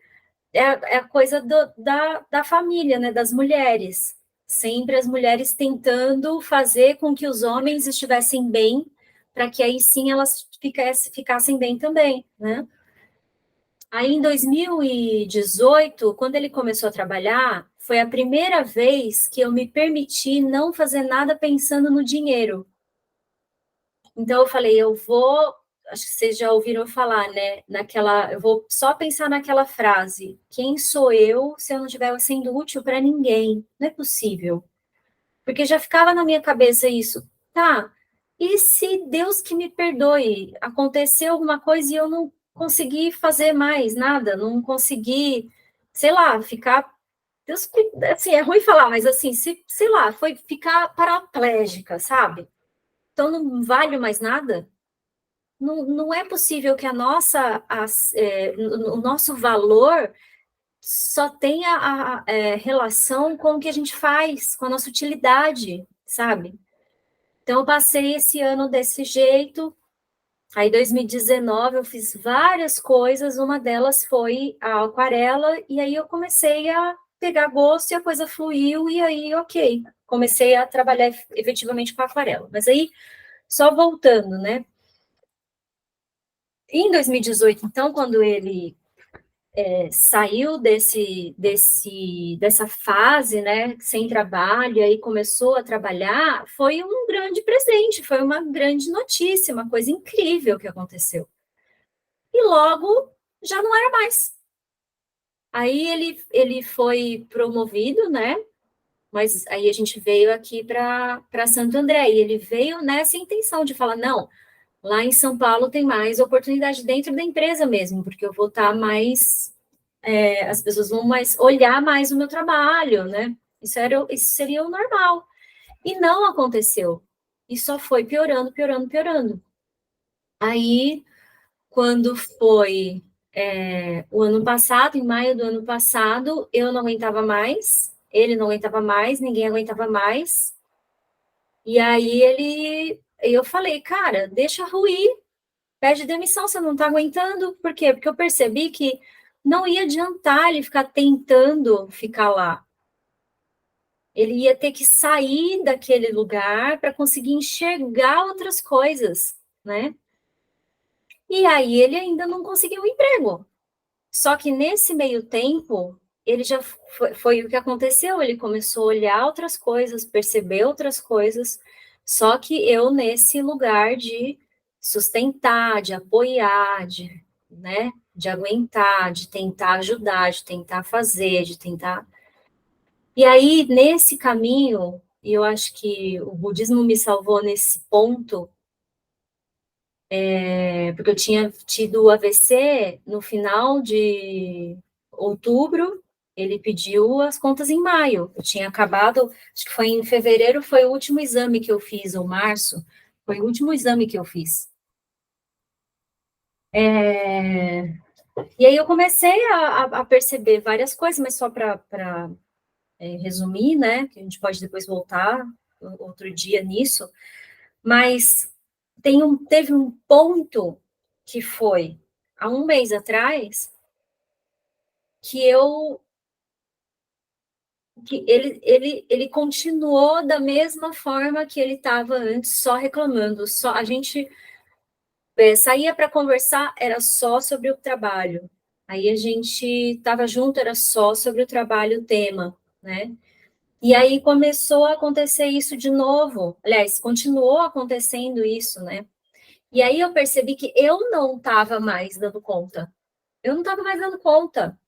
é a coisa da família, né, das mulheres. Sempre as mulheres tentando fazer com que os homens estivessem bem, para que aí sim elas ficassem bem também, né? Aí, em 2018, quando ele começou a trabalhar, foi a primeira vez que eu me permiti não fazer nada pensando no dinheiro. Então, eu falei, acho que vocês já ouviram falar, né? Eu vou só pensar naquela frase: quem sou eu se eu não estiver sendo útil para ninguém? Não é possível. Porque já ficava na minha cabeça isso, tá? E se Deus que me perdoe, aconteceu alguma coisa e eu não consegui fazer mais nada, não consegui, sei lá, ficar. Deus, assim, é ruim falar, mas assim, sei lá, foi ficar paraplégica, sabe? Então não vale mais nada? Não é possível que o nosso valor só tenha relação com o que a gente faz, com a nossa utilidade, sabe? Então, eu passei esse ano desse jeito. Aí, em 2019, eu fiz várias coisas. Uma delas foi a aquarela. E aí, eu comecei a pegar gosto e a coisa fluiu. E aí, ok, comecei a trabalhar efetivamente com a aquarela. Mas aí, só voltando, né? Em 2018, então, quando ele saiu dessa fase, né, sem trabalho, e aí começou a trabalhar, foi um grande presente, foi uma grande notícia, uma coisa incrível que aconteceu. E logo já não era mais. Aí ele foi promovido, né? Mas aí a gente veio aqui para Santo André, e ele veio nessa intenção de falar, não, lá em São Paulo tem mais oportunidade dentro da empresa mesmo, porque eu vou estar mais as pessoas vão olhar mais o meu trabalho, né? Isso seria o normal. E não aconteceu. E só foi piorando, piorando, piorando. Aí, quando foi o ano passado, em maio do ano passado, eu não aguentava mais, ele não aguentava mais, ninguém aguentava mais. E aí eu falei, cara, deixa ruir, pede demissão, você não está aguentando. Por quê? Porque eu percebi que não ia adiantar ele ficar tentando ficar lá. Ele ia ter que sair daquele lugar para conseguir enxergar outras coisas, né? E aí ele ainda não conseguiu um emprego. Só que nesse meio tempo, ele já foi o que aconteceu, ele começou a olhar outras coisas, perceber outras coisas, só que eu nesse lugar de sustentar, de apoiar, né, de aguentar, de tentar ajudar, de tentar fazer, de tentar. E aí, nesse caminho, e eu acho que o budismo me salvou nesse ponto, porque eu tinha tido o AVC no final de outubro, ele pediu as contas em maio. Eu tinha acabado, acho que foi em fevereiro, foi o último exame que eu fiz, ou março, foi o último exame que eu fiz. E aí eu comecei a perceber várias coisas, mas só para resumir, né, que a gente pode depois voltar outro dia nisso, mas teve um ponto que foi há um mês atrás que ele continuou da mesma forma que ele estava antes, só reclamando, só a gente saía para conversar, era só sobre o trabalho. Aí a gente estava junto, era só sobre o trabalho, o tema, né? E aí começou a acontecer isso de novo. Aliás, continuou acontecendo isso, né? E aí eu percebi que eu não estava mais dando conta. Eu não estava mais dando conta.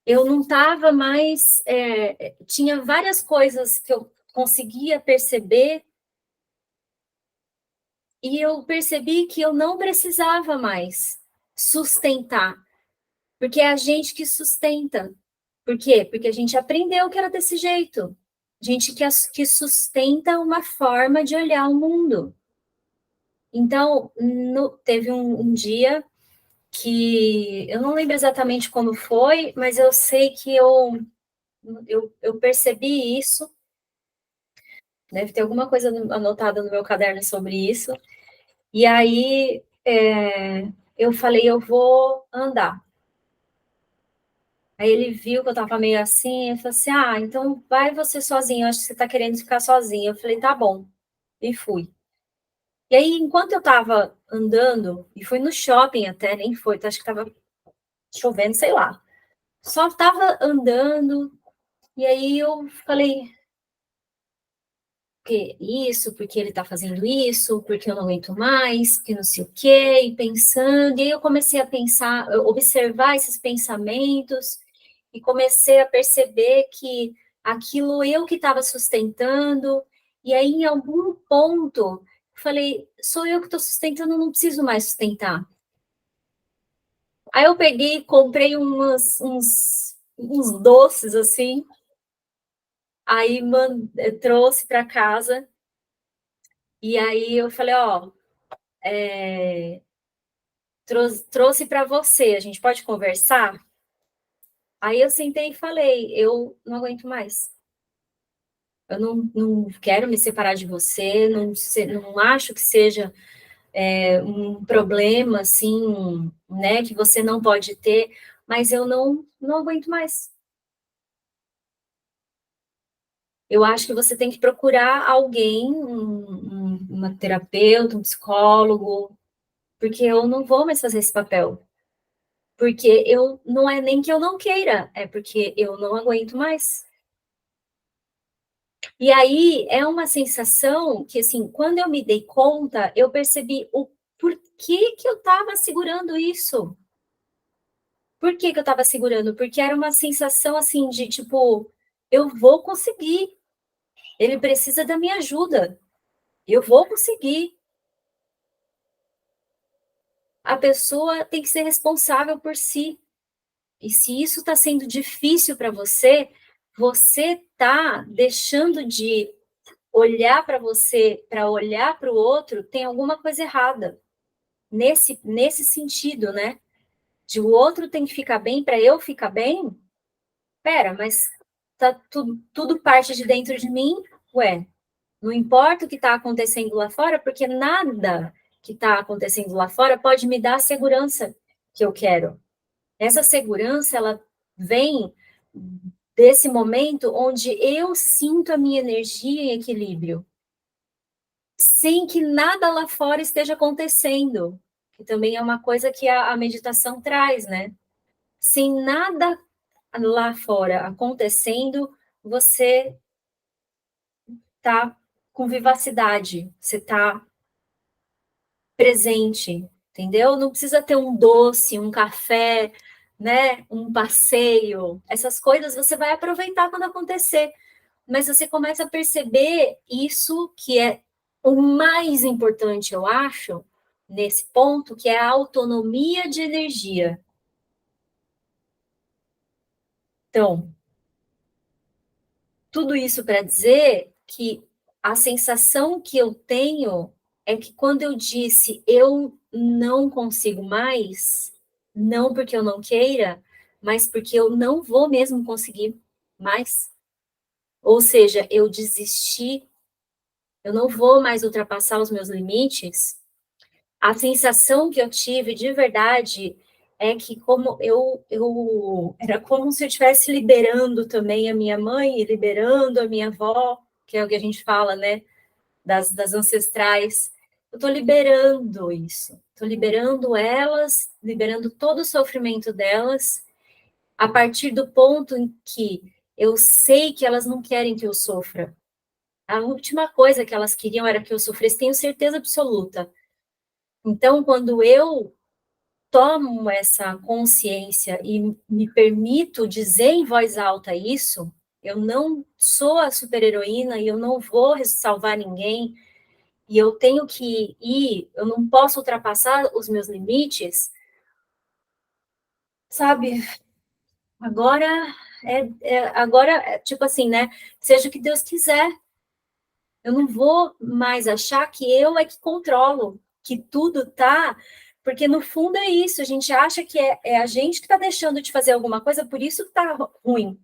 Eu não estava mais. Tinha várias coisas que eu conseguia perceber, e eu percebi que eu não precisava mais sustentar, porque é a gente que sustenta. Por quê? Porque a gente aprendeu que era desse jeito. Gente que sustenta uma forma de olhar o mundo. Então, teve um dia que eu não lembro exatamente como foi, mas eu sei que eu percebi isso. Deve ter alguma coisa anotada no meu caderno sobre isso. E aí eu falei, eu vou andar. Aí ele viu que eu tava meio assim, ele falou assim, então vai você sozinho, eu acho que você tá querendo ficar sozinho. Eu falei, tá bom. E fui. E aí, enquanto eu tava andando, e fui no shopping até, nem foi, acho que tava chovendo, sei lá. Só tava andando, e aí eu falei, porque ele tá fazendo isso, porque eu não aguento mais, que não sei o quê, e pensando, e aí eu comecei a pensar, observar esses pensamentos, e comecei a perceber que aquilo eu que estava sustentando, e aí em algum ponto, eu falei, sou eu que estou sustentando, não preciso mais sustentar. Aí eu peguei, comprei uns doces, assim, aí trouxe para casa, e aí eu falei, trouxe para você, a gente pode conversar? Aí eu sentei e falei, eu não aguento mais. Eu não quero me separar de você, não acho que seja um problema, assim, né, que você não pode ter, mas eu não aguento mais. Eu acho que você tem que procurar alguém, uma terapeuta, um psicólogo, porque eu não vou mais fazer esse papel. Porque não é nem que eu não queira, é porque eu não aguento mais. E aí é uma sensação que, assim, quando eu me dei conta, eu percebi o porquê que eu estava segurando isso. Por que que eu estava segurando? Porque era uma sensação, assim, de tipo, eu vou conseguir. Ele precisa da minha ajuda. Eu vou conseguir. A pessoa tem que ser responsável por si. E se isso está sendo difícil para você, você está deixando de olhar para você, para olhar para o outro, tem alguma coisa errada. Nesse sentido, né? De o outro tem que ficar bem para eu ficar bem? Pera, mas tá tudo parte de dentro de mim? Ué, não importa o que está acontecendo lá fora, porque nada que está acontecendo lá fora pode me dar a segurança que eu quero. Essa segurança, ela vem desse momento onde eu sinto a minha energia em equilíbrio, sem que nada lá fora esteja acontecendo, que também é uma coisa que a meditação traz, né? Sem nada lá fora acontecendo, você tá com vivacidade, você tá presente, entendeu? Não precisa ter um doce, um café, né? Um passeio. Essas coisas você vai aproveitar quando acontecer. Mas você começa a perceber isso que é o mais importante, eu acho, nesse ponto, que é a autonomia de energia. Então, tudo isso para dizer que a sensação que eu tenho é que quando eu disse eu não consigo mais, não porque eu não queira, mas porque eu não vou mesmo conseguir mais. Ou seja, eu desisti, eu não vou mais ultrapassar os meus limites. A sensação que eu tive de verdade é que como eu era como se eu estivesse liberando também a minha mãe e liberando a minha avó, que é o que a gente fala, né, das ancestrais. Eu estou liberando isso, estou liberando elas, liberando todo o sofrimento delas, a partir do ponto em que Eu sei que elas não querem que eu sofra. A última coisa que elas queriam era que eu sofresse, tenho certeza absoluta. Então, quando eu tomo essa consciência e me permito dizer em voz alta isso, eu não sou a super-heroína e eu não vou salvar ninguém, e eu tenho que ir, eu não posso ultrapassar os meus limites, sabe? Agora agora, tipo assim, né? Seja o que Deus quiser. Eu não vou mais achar que eu é que controlo, que tudo tá. Porque no fundo é isso, a gente acha que é a gente que está deixando de fazer alguma coisa, por isso que está ruim.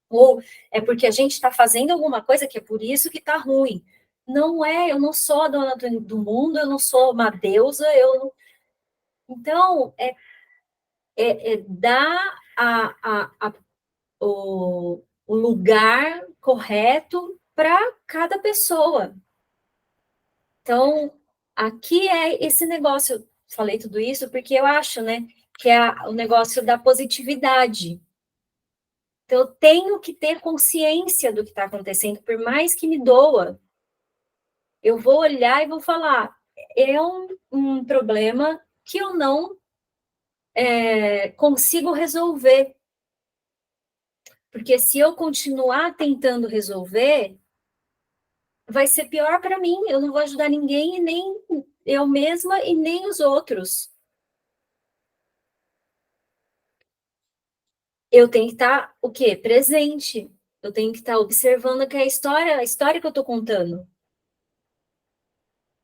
Ou é porque a gente está fazendo alguma coisa que é por isso que está ruim. Não é, eu não sou a dona do mundo, eu não sou uma deusa, eu não... Então, é dar o lugar correto para cada pessoa. Então, aqui é esse negócio, eu falei tudo isso porque eu acho, né, que é o negócio da positividade. Então, eu tenho que ter consciência do que está acontecendo, por mais que me doa. Eu vou olhar e vou falar, é um problema que eu não consigo resolver. Porque se eu continuar tentando resolver, vai ser pior para mim. Eu não vou ajudar ninguém, nem eu mesma e nem os outros. Eu tenho que estar, o quê? Presente. Eu tenho que estar observando que é a história que eu estou contando.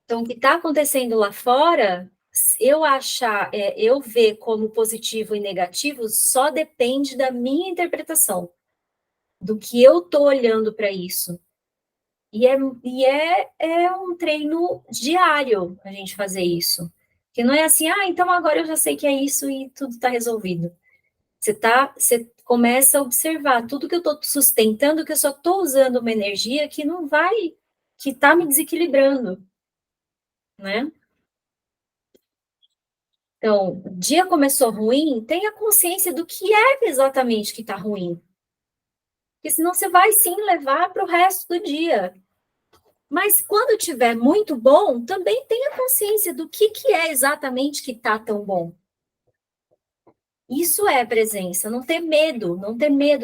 Então, o que está acontecendo lá fora, eu ver como positivo e negativo, só depende da minha interpretação, do que eu estou olhando para isso. É um treino diário a gente fazer isso. Que não é assim, então agora eu já sei que é isso e tudo está resolvido. Você começa a observar tudo que eu estou sustentando, que eu só estou usando uma energia que não vai, que está me desequilibrando, né? Então, o dia começou ruim, tenha consciência do que é exatamente que está ruim. Porque senão você vai sim levar para o resto do dia. Mas quando tiver muito bom, também tenha consciência do que é exatamente que está tão bom. Isso é presença, não ter medo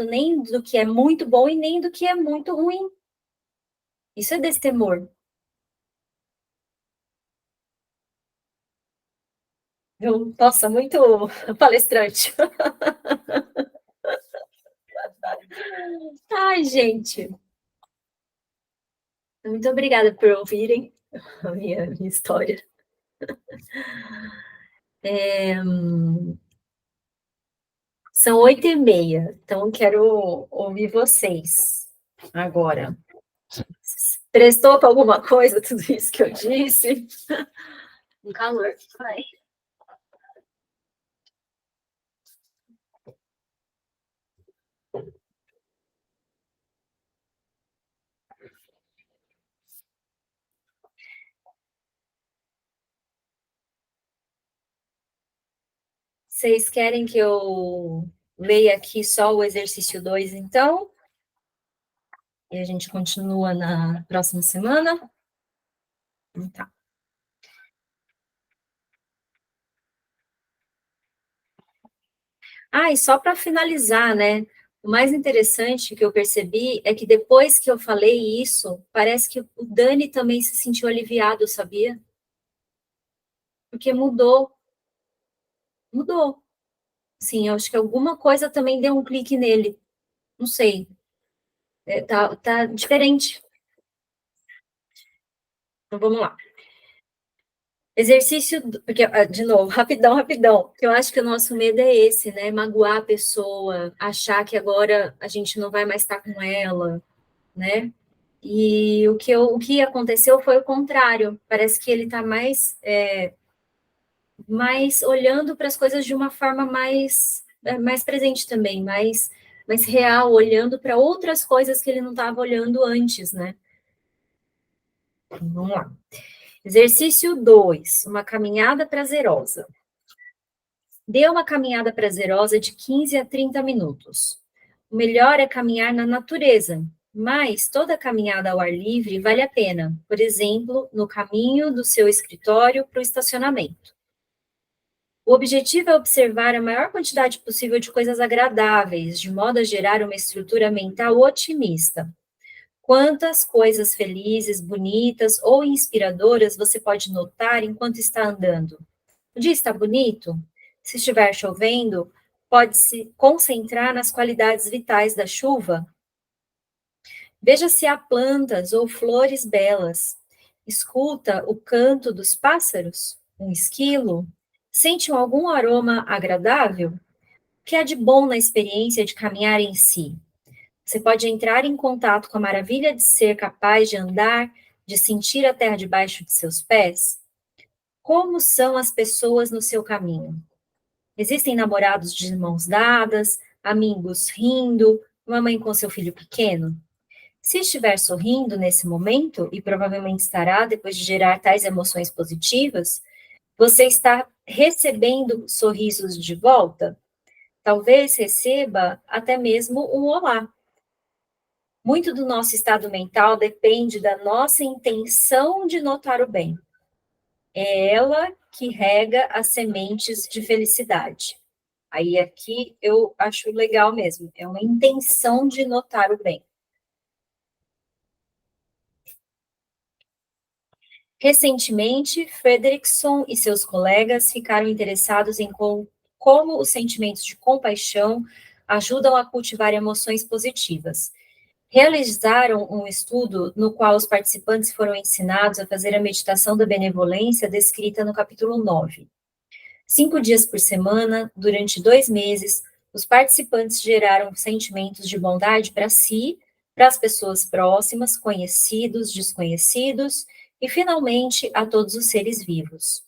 nem do que é muito bom e nem do que é muito ruim. Isso é destemor. Nossa, muito palestrante. Ai, gente. Muito obrigada por ouvirem a minha história. São 8h30, então quero ouvir vocês agora. Prestou para alguma coisa tudo isso que eu disse? Um calor. Ai. Vocês querem que eu leia aqui só o exercício 2, então? E a gente continua na próxima semana? Tá. E só para finalizar, né? O mais interessante que eu percebi é que depois que eu falei isso, parece que o Dani também se sentiu aliviado, sabia? Porque mudou. Mudou. Sim, eu acho que alguma coisa também deu um clique nele. Não sei. Tá diferente. Então vamos lá. Exercício, porque, de novo, rapidão, porque eu acho que o nosso medo é esse, né? Magoar a pessoa, achar que agora a gente não vai mais estar com ela, né? E o que aconteceu foi o contrário. Parece que ele está mais olhando para as coisas de uma forma mais presente também, mais real, olhando para outras coisas que ele não estava olhando antes, né? Vamos lá. Exercício 2, uma caminhada prazerosa. Dê uma caminhada prazerosa de 15 a 30 minutos. o melhor é caminhar na natureza, mas toda caminhada ao ar livre vale a pena, por exemplo, no caminho do seu escritório para o estacionamento. O objetivo é observar a maior quantidade possível de coisas agradáveis, de modo a gerar uma estrutura mental otimista. Quantas coisas felizes, bonitas ou inspiradoras você pode notar enquanto está andando? O dia está bonito? Se estiver chovendo, pode se concentrar nas qualidades vitais da chuva? Veja se há plantas ou flores belas. Escuta o canto dos pássaros? Um esquilo? Sente algum aroma agradável? O que há de bom na experiência de caminhar em si? Você pode entrar em contato com a maravilha de ser capaz de andar, de sentir a terra debaixo de seus pés? Como são as pessoas no seu caminho? Existem namorados de mãos dadas, amigos rindo, uma mãe com seu filho pequeno? Se estiver sorrindo nesse momento, e provavelmente estará depois de gerar tais emoções positivas, você está recebendo sorrisos de volta? Talvez receba até mesmo um olá. Muito do nosso estado mental depende da nossa intenção de notar o bem. É ela que rega as sementes de felicidade. Aí aqui eu acho legal mesmo, é uma intenção de notar o bem. Recentemente, Frederickson e seus colegas ficaram interessados em como os sentimentos de compaixão ajudam a cultivar emoções positivas. Realizaram um estudo no qual os participantes foram ensinados a fazer a meditação da benevolência descrita no capítulo 9. 5 dias por semana, durante 2 meses, os participantes geraram sentimentos de bondade para si, para as pessoas próximas, conhecidos, desconhecidos e, finalmente, a todos os seres vivos.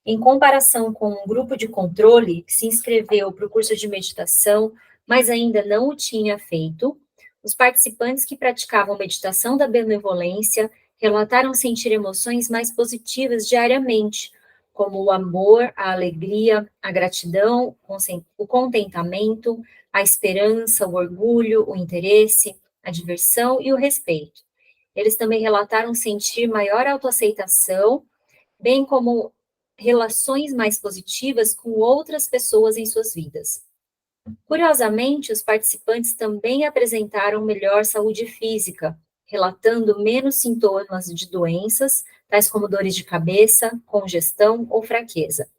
Em comparação com um grupo de controle que se inscreveu para o curso de meditação, mas ainda não o tinha feito, os participantes que praticavam meditação da benevolência relataram sentir emoções mais positivas diariamente, como o amor, a alegria, a gratidão, o contentamento, a esperança, o orgulho, o interesse, a diversão e o respeito. Eles também relataram sentir maior autoaceitação, bem como relações mais positivas com outras pessoas em suas vidas. Curiosamente, os participantes também apresentaram melhor saúde física, relatando menos sintomas de doenças, tais como dores de cabeça, congestão ou fraqueza.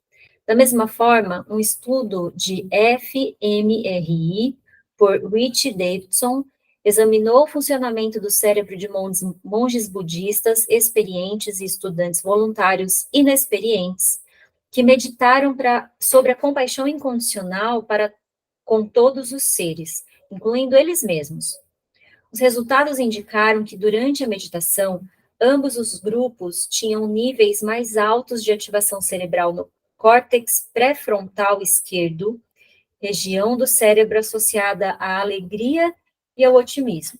Da mesma forma, um estudo de fMRI por Rich Davidson examinou o funcionamento do cérebro de monges budistas experientes e estudantes voluntários inexperientes que meditaram sobre a compaixão incondicional com todos os seres, incluindo eles mesmos. Os resultados indicaram que durante a meditação, ambos os grupos tinham níveis mais altos de ativação cerebral no córtex pré-frontal esquerdo, região do cérebro associada à alegria e ao otimismo.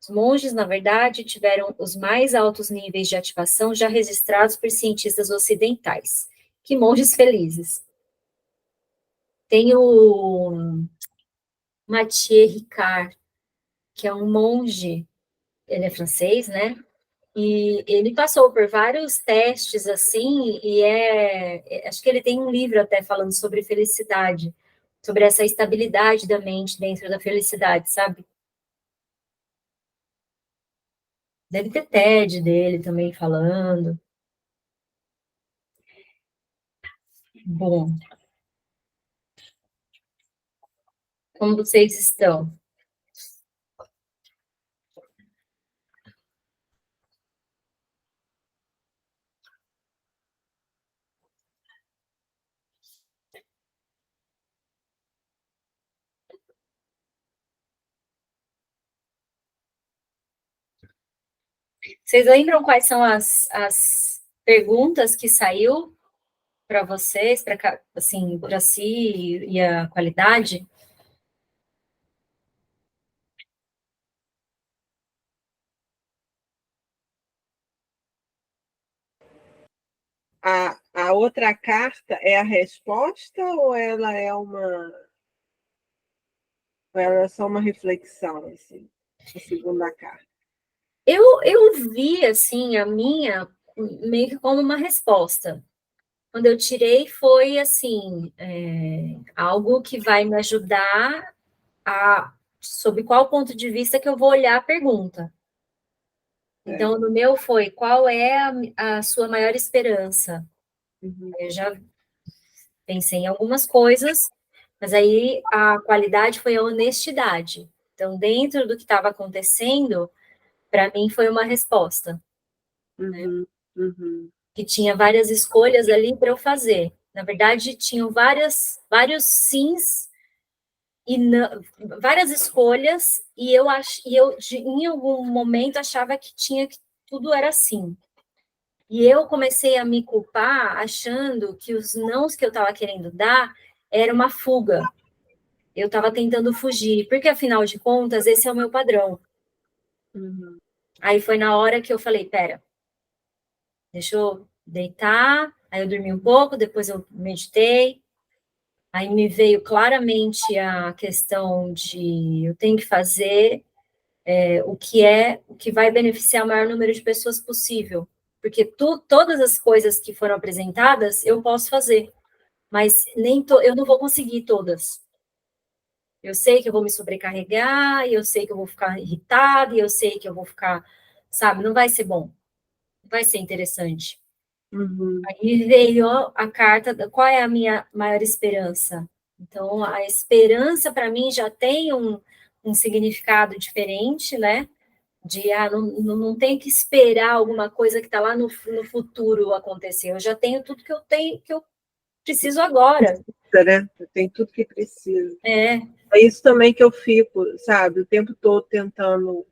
Os monges, na verdade, tiveram os mais altos níveis de ativação já registrados por cientistas ocidentais. Que monges felizes! Tem o Mathieu Ricard, que é um monge, ele é francês, né? E ele passou por vários testes, assim, acho que ele tem um livro até falando sobre felicidade, sobre essa estabilidade da mente dentro da felicidade, sabe? Deve ter TED dele também falando. Bom, como vocês estão? Vocês lembram quais são as perguntas que saiu para vocês, para assim, para si e a qualidade? A outra carta é a resposta ou ela é uma. Ou era só uma reflexão, assim, a segunda carta? Eu vi, assim, a minha meio que como uma resposta. Quando eu tirei foi, assim, algo que vai me ajudar sob qual ponto de vista que eu vou olhar a pergunta. Então, no meu foi, qual é a sua maior esperança? Uhum. Eu já pensei em algumas coisas, mas aí a qualidade foi a honestidade. Então, dentro do que estava acontecendo, para mim foi uma resposta, Uhum. Uhum. que tinha várias escolhas ali para eu fazer. Na verdade, tinham vários sims e várias escolhas, e em algum momento achava que tudo era sim. E eu comecei a me culpar achando que os nãos que eu estava querendo dar era uma fuga. Eu estava tentando fugir, porque afinal de contas, esse é o meu padrão. Uhum. Aí foi na hora que eu falei, pera, deixa eu deitar, aí eu dormi um pouco, depois eu meditei, aí me veio claramente a questão de eu tenho que fazer o que vai beneficiar o maior número de pessoas possível, porque todas as coisas que foram apresentadas eu posso fazer, mas eu não vou conseguir todas. Eu sei que eu vou me sobrecarregar, e eu sei que eu vou ficar irritada, e eu sei que eu vou ficar, sabe, não vai ser bom, não vai ser interessante. Uhum. Aí veio a carta, qual é a minha maior esperança? Então, a esperança para mim já tem um significado diferente, né? Não tem que esperar alguma coisa que está lá no futuro acontecer. Eu já tenho tudo que eu tenho, que eu preciso agora. Né? Tem tudo que precisa. É, É isso também que eu fico, sabe, o tempo todo tentando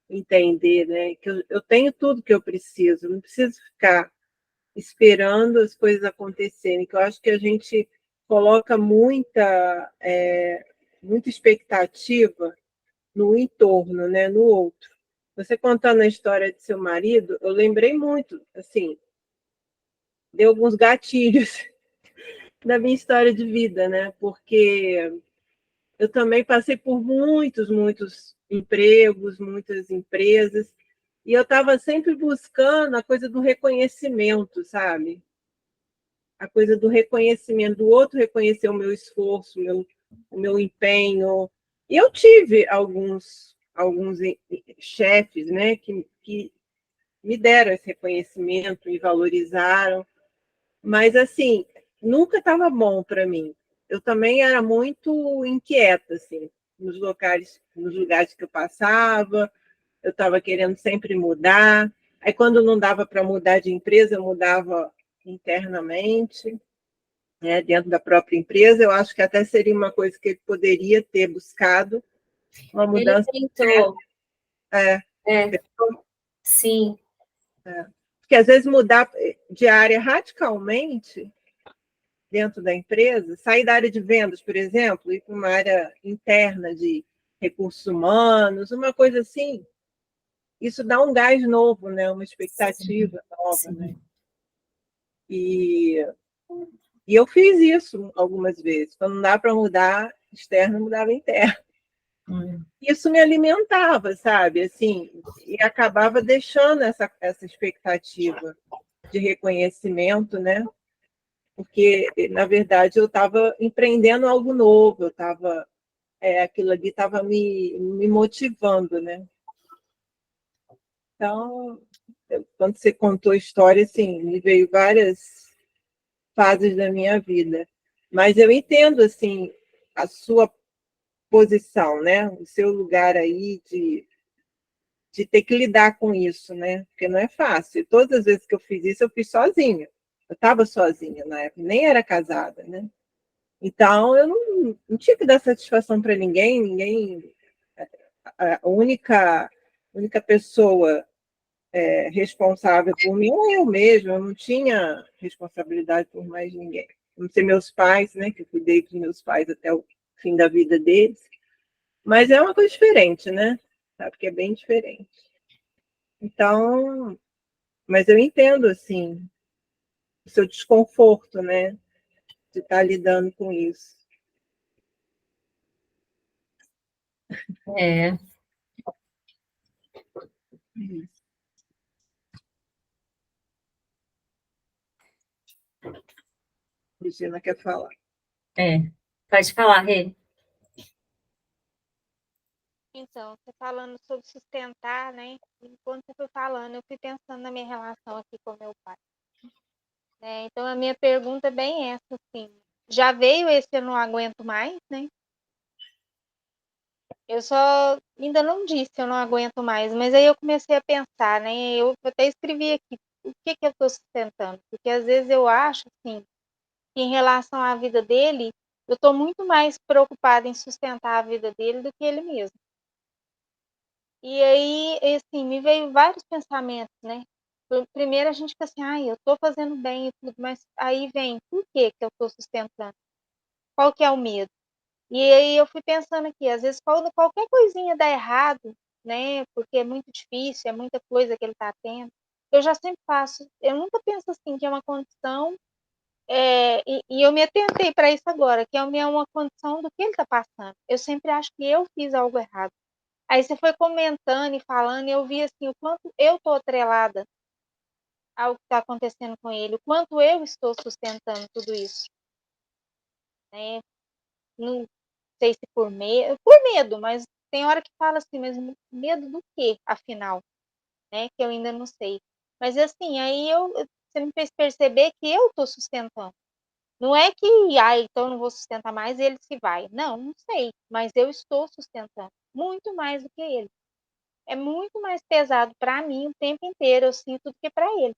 entender, né? Que eu tenho tudo que eu preciso, não preciso ficar esperando as coisas acontecerem, que eu acho que a gente coloca muita expectativa no entorno, né? No outro. Você contando a história de seu marido, eu lembrei muito, assim, deu alguns gatilhos da minha história de vida, né? Porque eu também passei por muitos empregos, muitas empresas, e eu estava sempre buscando a coisa do reconhecimento, sabe? A coisa do reconhecimento, do outro reconhecer o meu esforço, o meu empenho. E eu tive alguns chefes, né, que me deram esse reconhecimento, me valorizaram, mas assim, nunca estava bom para mim. Eu também era muito inquieta, assim, nos lugares que eu passava, eu estava querendo sempre mudar. Aí, quando não dava para mudar de empresa, eu mudava internamente, né, dentro da própria empresa. Eu acho que até seria uma coisa que ele poderia ter buscado, uma ele mudança. tentou. É, É, sim. porque às vezes mudar de área radicalmente dentro da empresa, sair da área de vendas, por exemplo, ir para uma área interna de recursos humanos, uma coisa assim, isso dá um gás novo, né? Uma Sim, expectativa nova, né? sim. E, e eu fiz isso algumas vezes. Quando não dá para mudar externo, mudava interno. Hum. Isso me alimentava, sabe? Assim, e acabava deixando essa expectativa de reconhecimento, né? Porque, na verdade, eu estava empreendendo algo novo, aquilo ali estava me motivando, né? Então, quando você contou a história, assim, me veio várias fases da minha vida. Mas eu entendo, assim, a sua posição, né? O seu lugar aí de ter que lidar com isso, né? Porque não é fácil. Todas as vezes que eu fiz isso, eu fiz sozinha. Eu estava sozinha na época, nem era casada, né? Então, eu não tinha que dar satisfação para ninguém. A única pessoa responsável por mim era eu mesma, eu não tinha responsabilidade por mais ninguém. Não sei meus pais, né? Que eu cuidei dos meus pais até o fim da vida deles. Mas é uma coisa diferente, né? Sabe que é bem diferente. Então, mas eu entendo, assim, o seu desconforto, né? De estar lidando com isso. É, Regina quer falar. Pode falar, Rê. Então, você falando sobre sustentar, né? Enquanto você foi falando, eu fui pensando na minha relação aqui com meu pai. Né? Então, a minha pergunta é bem essa, assim. Já veio esse eu não aguento mais, né? Eu só ainda não disse eu não aguento mais, mas aí eu comecei a pensar, né? Eu até escrevi aqui o que que eu estou sustentando, porque às vezes eu acho, assim, que em relação à vida dele, eu estou muito mais preocupada em sustentar a vida dele do que ele mesmo. E aí, assim, me veio vários pensamentos, né? Primeiro a gente fica assim, ai, eu tô fazendo bem e tudo, mas aí vem, por que que eu tô sustentando? Qual que é o medo? E aí eu fui pensando aqui, às vezes quando qualquer coisinha dá errado, né? Porque é muito difícil, é muita coisa que ele tá tendo. Eu já sempre faço, eu nunca penso assim que é uma condição, e eu me atentei para isso agora, que é uma condição do que ele tá passando. Eu sempre acho que eu fiz algo errado. Aí você foi comentando e falando, e eu vi assim o quanto eu estou atrelada ao que está acontecendo com ele, o quanto eu estou sustentando tudo isso, né? Não sei se por medo, mas tem hora que fala assim, mas medo do quê, afinal, né? Que eu ainda não sei. Mas assim, você me fez perceber que eu estou sustentando. Não é que, então eu não vou sustentar mais, ele se vai. Não, não sei, mas eu estou sustentando muito mais do que ele. É muito mais pesado para mim o tempo inteiro, eu sinto, do que para ele.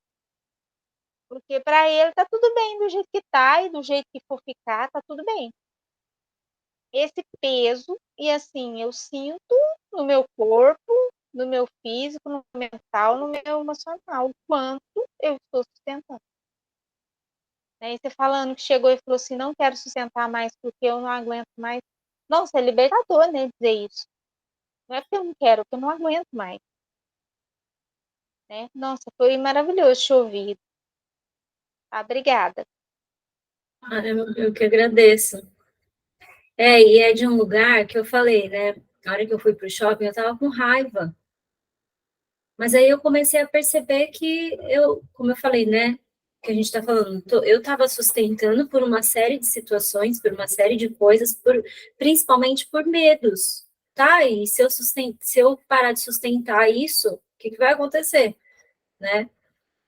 Porque para ele tá tudo bem do jeito que tá e do jeito que for ficar, tá tudo bem. Esse peso, e assim, eu sinto no meu corpo, no meu físico, no meu mental, no meu emocional, o quanto eu estou sustentando. Né? E você falando que chegou e falou assim, não quero sustentar mais porque eu não aguento mais. Nossa, é libertador, né, dizer isso. Não é porque eu não quero, é porque eu não aguento mais. Né? Nossa, foi maravilhoso te ouvir. Obrigada. Eu que agradeço. E é de um lugar que eu falei, né? Na hora que eu fui para o shopping, eu estava com raiva. Mas aí eu comecei a perceber que como eu falei, né? Que a gente está falando, eu estava sustentando por uma série de situações, por uma série de coisas, principalmente por medos, tá? E se eu parar de sustentar isso, o que vai acontecer, né?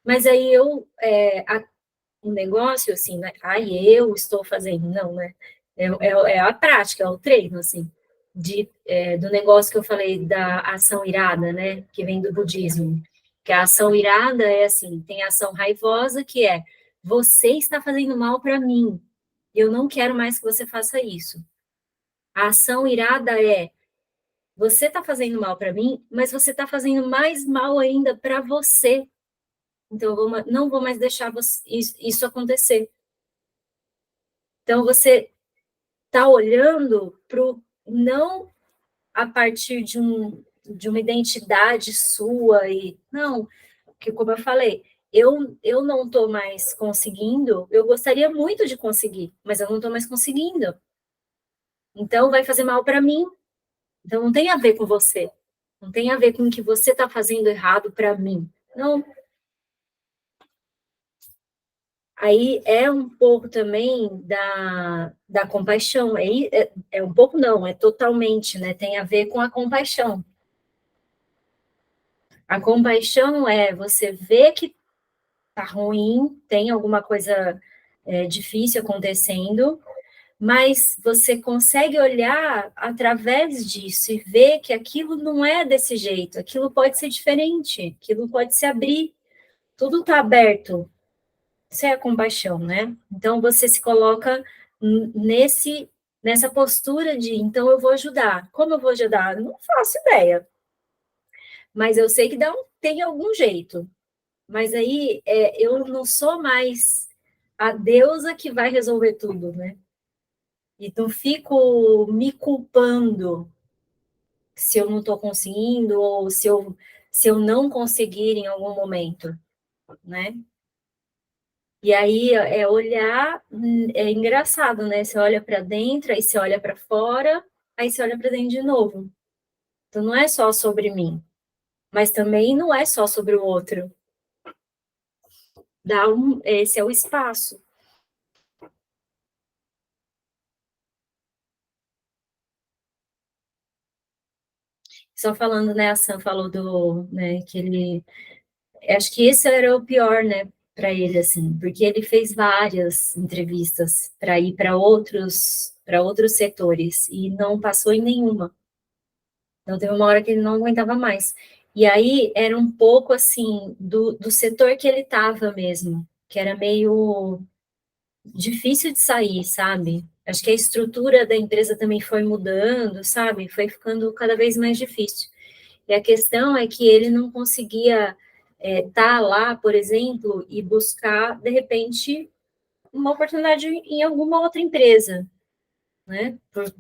Mas aí um negócio assim, né? Eu estou fazendo, não, né? É a prática, é o treino, assim, do negócio que eu falei da ação irada, né? Que vem do budismo. Que a ação irada é assim, tem a ação raivosa, que é você está fazendo mal para mim, eu não quero mais que você faça isso. A ação irada é você está fazendo mal para mim, mas você está fazendo mais mal ainda para você. Então, não vou mais deixar isso acontecer. Então, você está olhando para o não a partir de uma identidade sua, e não, que como eu falei, eu não estou mais conseguindo, eu gostaria muito de conseguir, mas eu não estou mais conseguindo. Então, vai fazer mal para mim. Então, não tem a ver com você. Não tem a ver com o que você está fazendo errado para mim. Não. Aí é um pouco também da compaixão. É um pouco, não, é totalmente, né? Tem a ver com a compaixão. A compaixão é você ver que tá ruim, tem alguma coisa difícil acontecendo, mas você consegue olhar através disso e ver que aquilo não é desse jeito, aquilo pode ser diferente, aquilo pode se abrir, tudo está aberto. Isso é a compaixão, né? Então você se coloca nessa postura de, então eu vou ajudar. Como eu vou ajudar? Não faço ideia. Mas eu sei que tem algum jeito. Mas aí eu não sou mais a deusa que vai resolver tudo, né? E não fico me culpando se eu não estou conseguindo ou se eu não conseguir em algum momento, né? E aí olhar, é engraçado, né? Você olha para dentro, aí você olha para fora, aí você olha para dentro de novo. Então, não é só sobre mim, mas também não é só sobre o outro. Esse é o espaço. Só falando, né, a Sam falou né, que ele, acho que esse era o pior, né, para ele, assim, porque ele fez várias entrevistas para ir para outros setores e não passou em nenhuma. Então, teve uma hora que ele não aguentava mais. E aí, era um pouco, assim, do setor que ele estava mesmo, que era meio difícil de sair, sabe? Acho que a estrutura da empresa também foi mudando, sabe? Foi ficando cada vez mais difícil. E a questão é que ele não conseguia estar lá, por exemplo, e buscar, de repente, uma oportunidade em alguma outra empresa, né?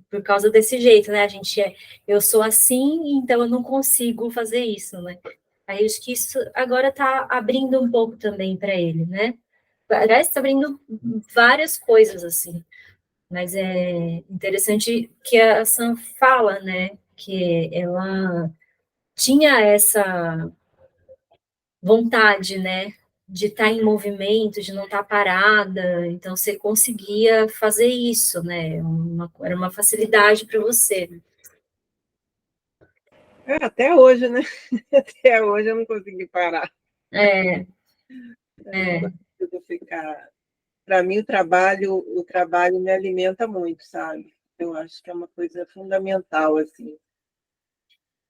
Por causa desse jeito, né? Eu sou assim, então eu não consigo fazer isso, né? Aí acho que isso agora está abrindo um pouco também para ele, né? Aliás, está abrindo várias coisas assim, mas é interessante que a Sam fala, né? Que ela tinha essa vontade, né? De estar em movimento, de não estar parada, então você conseguia fazer isso, né? Era uma facilidade para você. Até hoje, né? Até hoje eu não consegui parar. Eu não É. consigo ficar. Para mim, o trabalho me alimenta muito, sabe? Eu acho que é uma coisa fundamental, assim.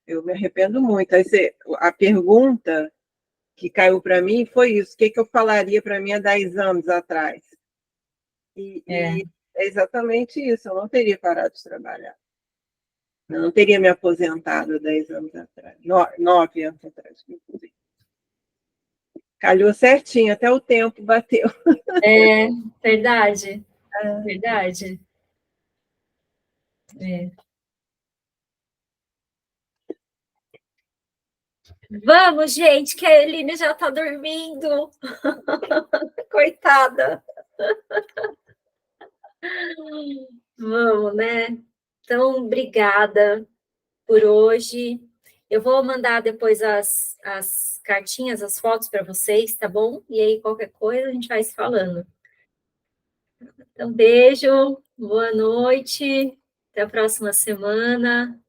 Eu me arrependo muito. A pergunta que caiu para mim foi isso: o que, que eu falaria para mim há 10 anos atrás? E é exatamente isso: eu não teria parado de trabalhar. Eu não teria me aposentado 10 anos atrás, 9 anos atrás, inclusive. Calhou certinho, até o tempo bateu. É, verdade, verdade. É. Vamos, gente, que a Eline já está dormindo. Coitada. Vamos, né? Então, obrigada por hoje. Eu vou mandar depois as cartinhas, as fotos para vocês, tá bom? E aí, qualquer coisa, a gente vai se falando. Então, beijo, boa noite, até a próxima semana.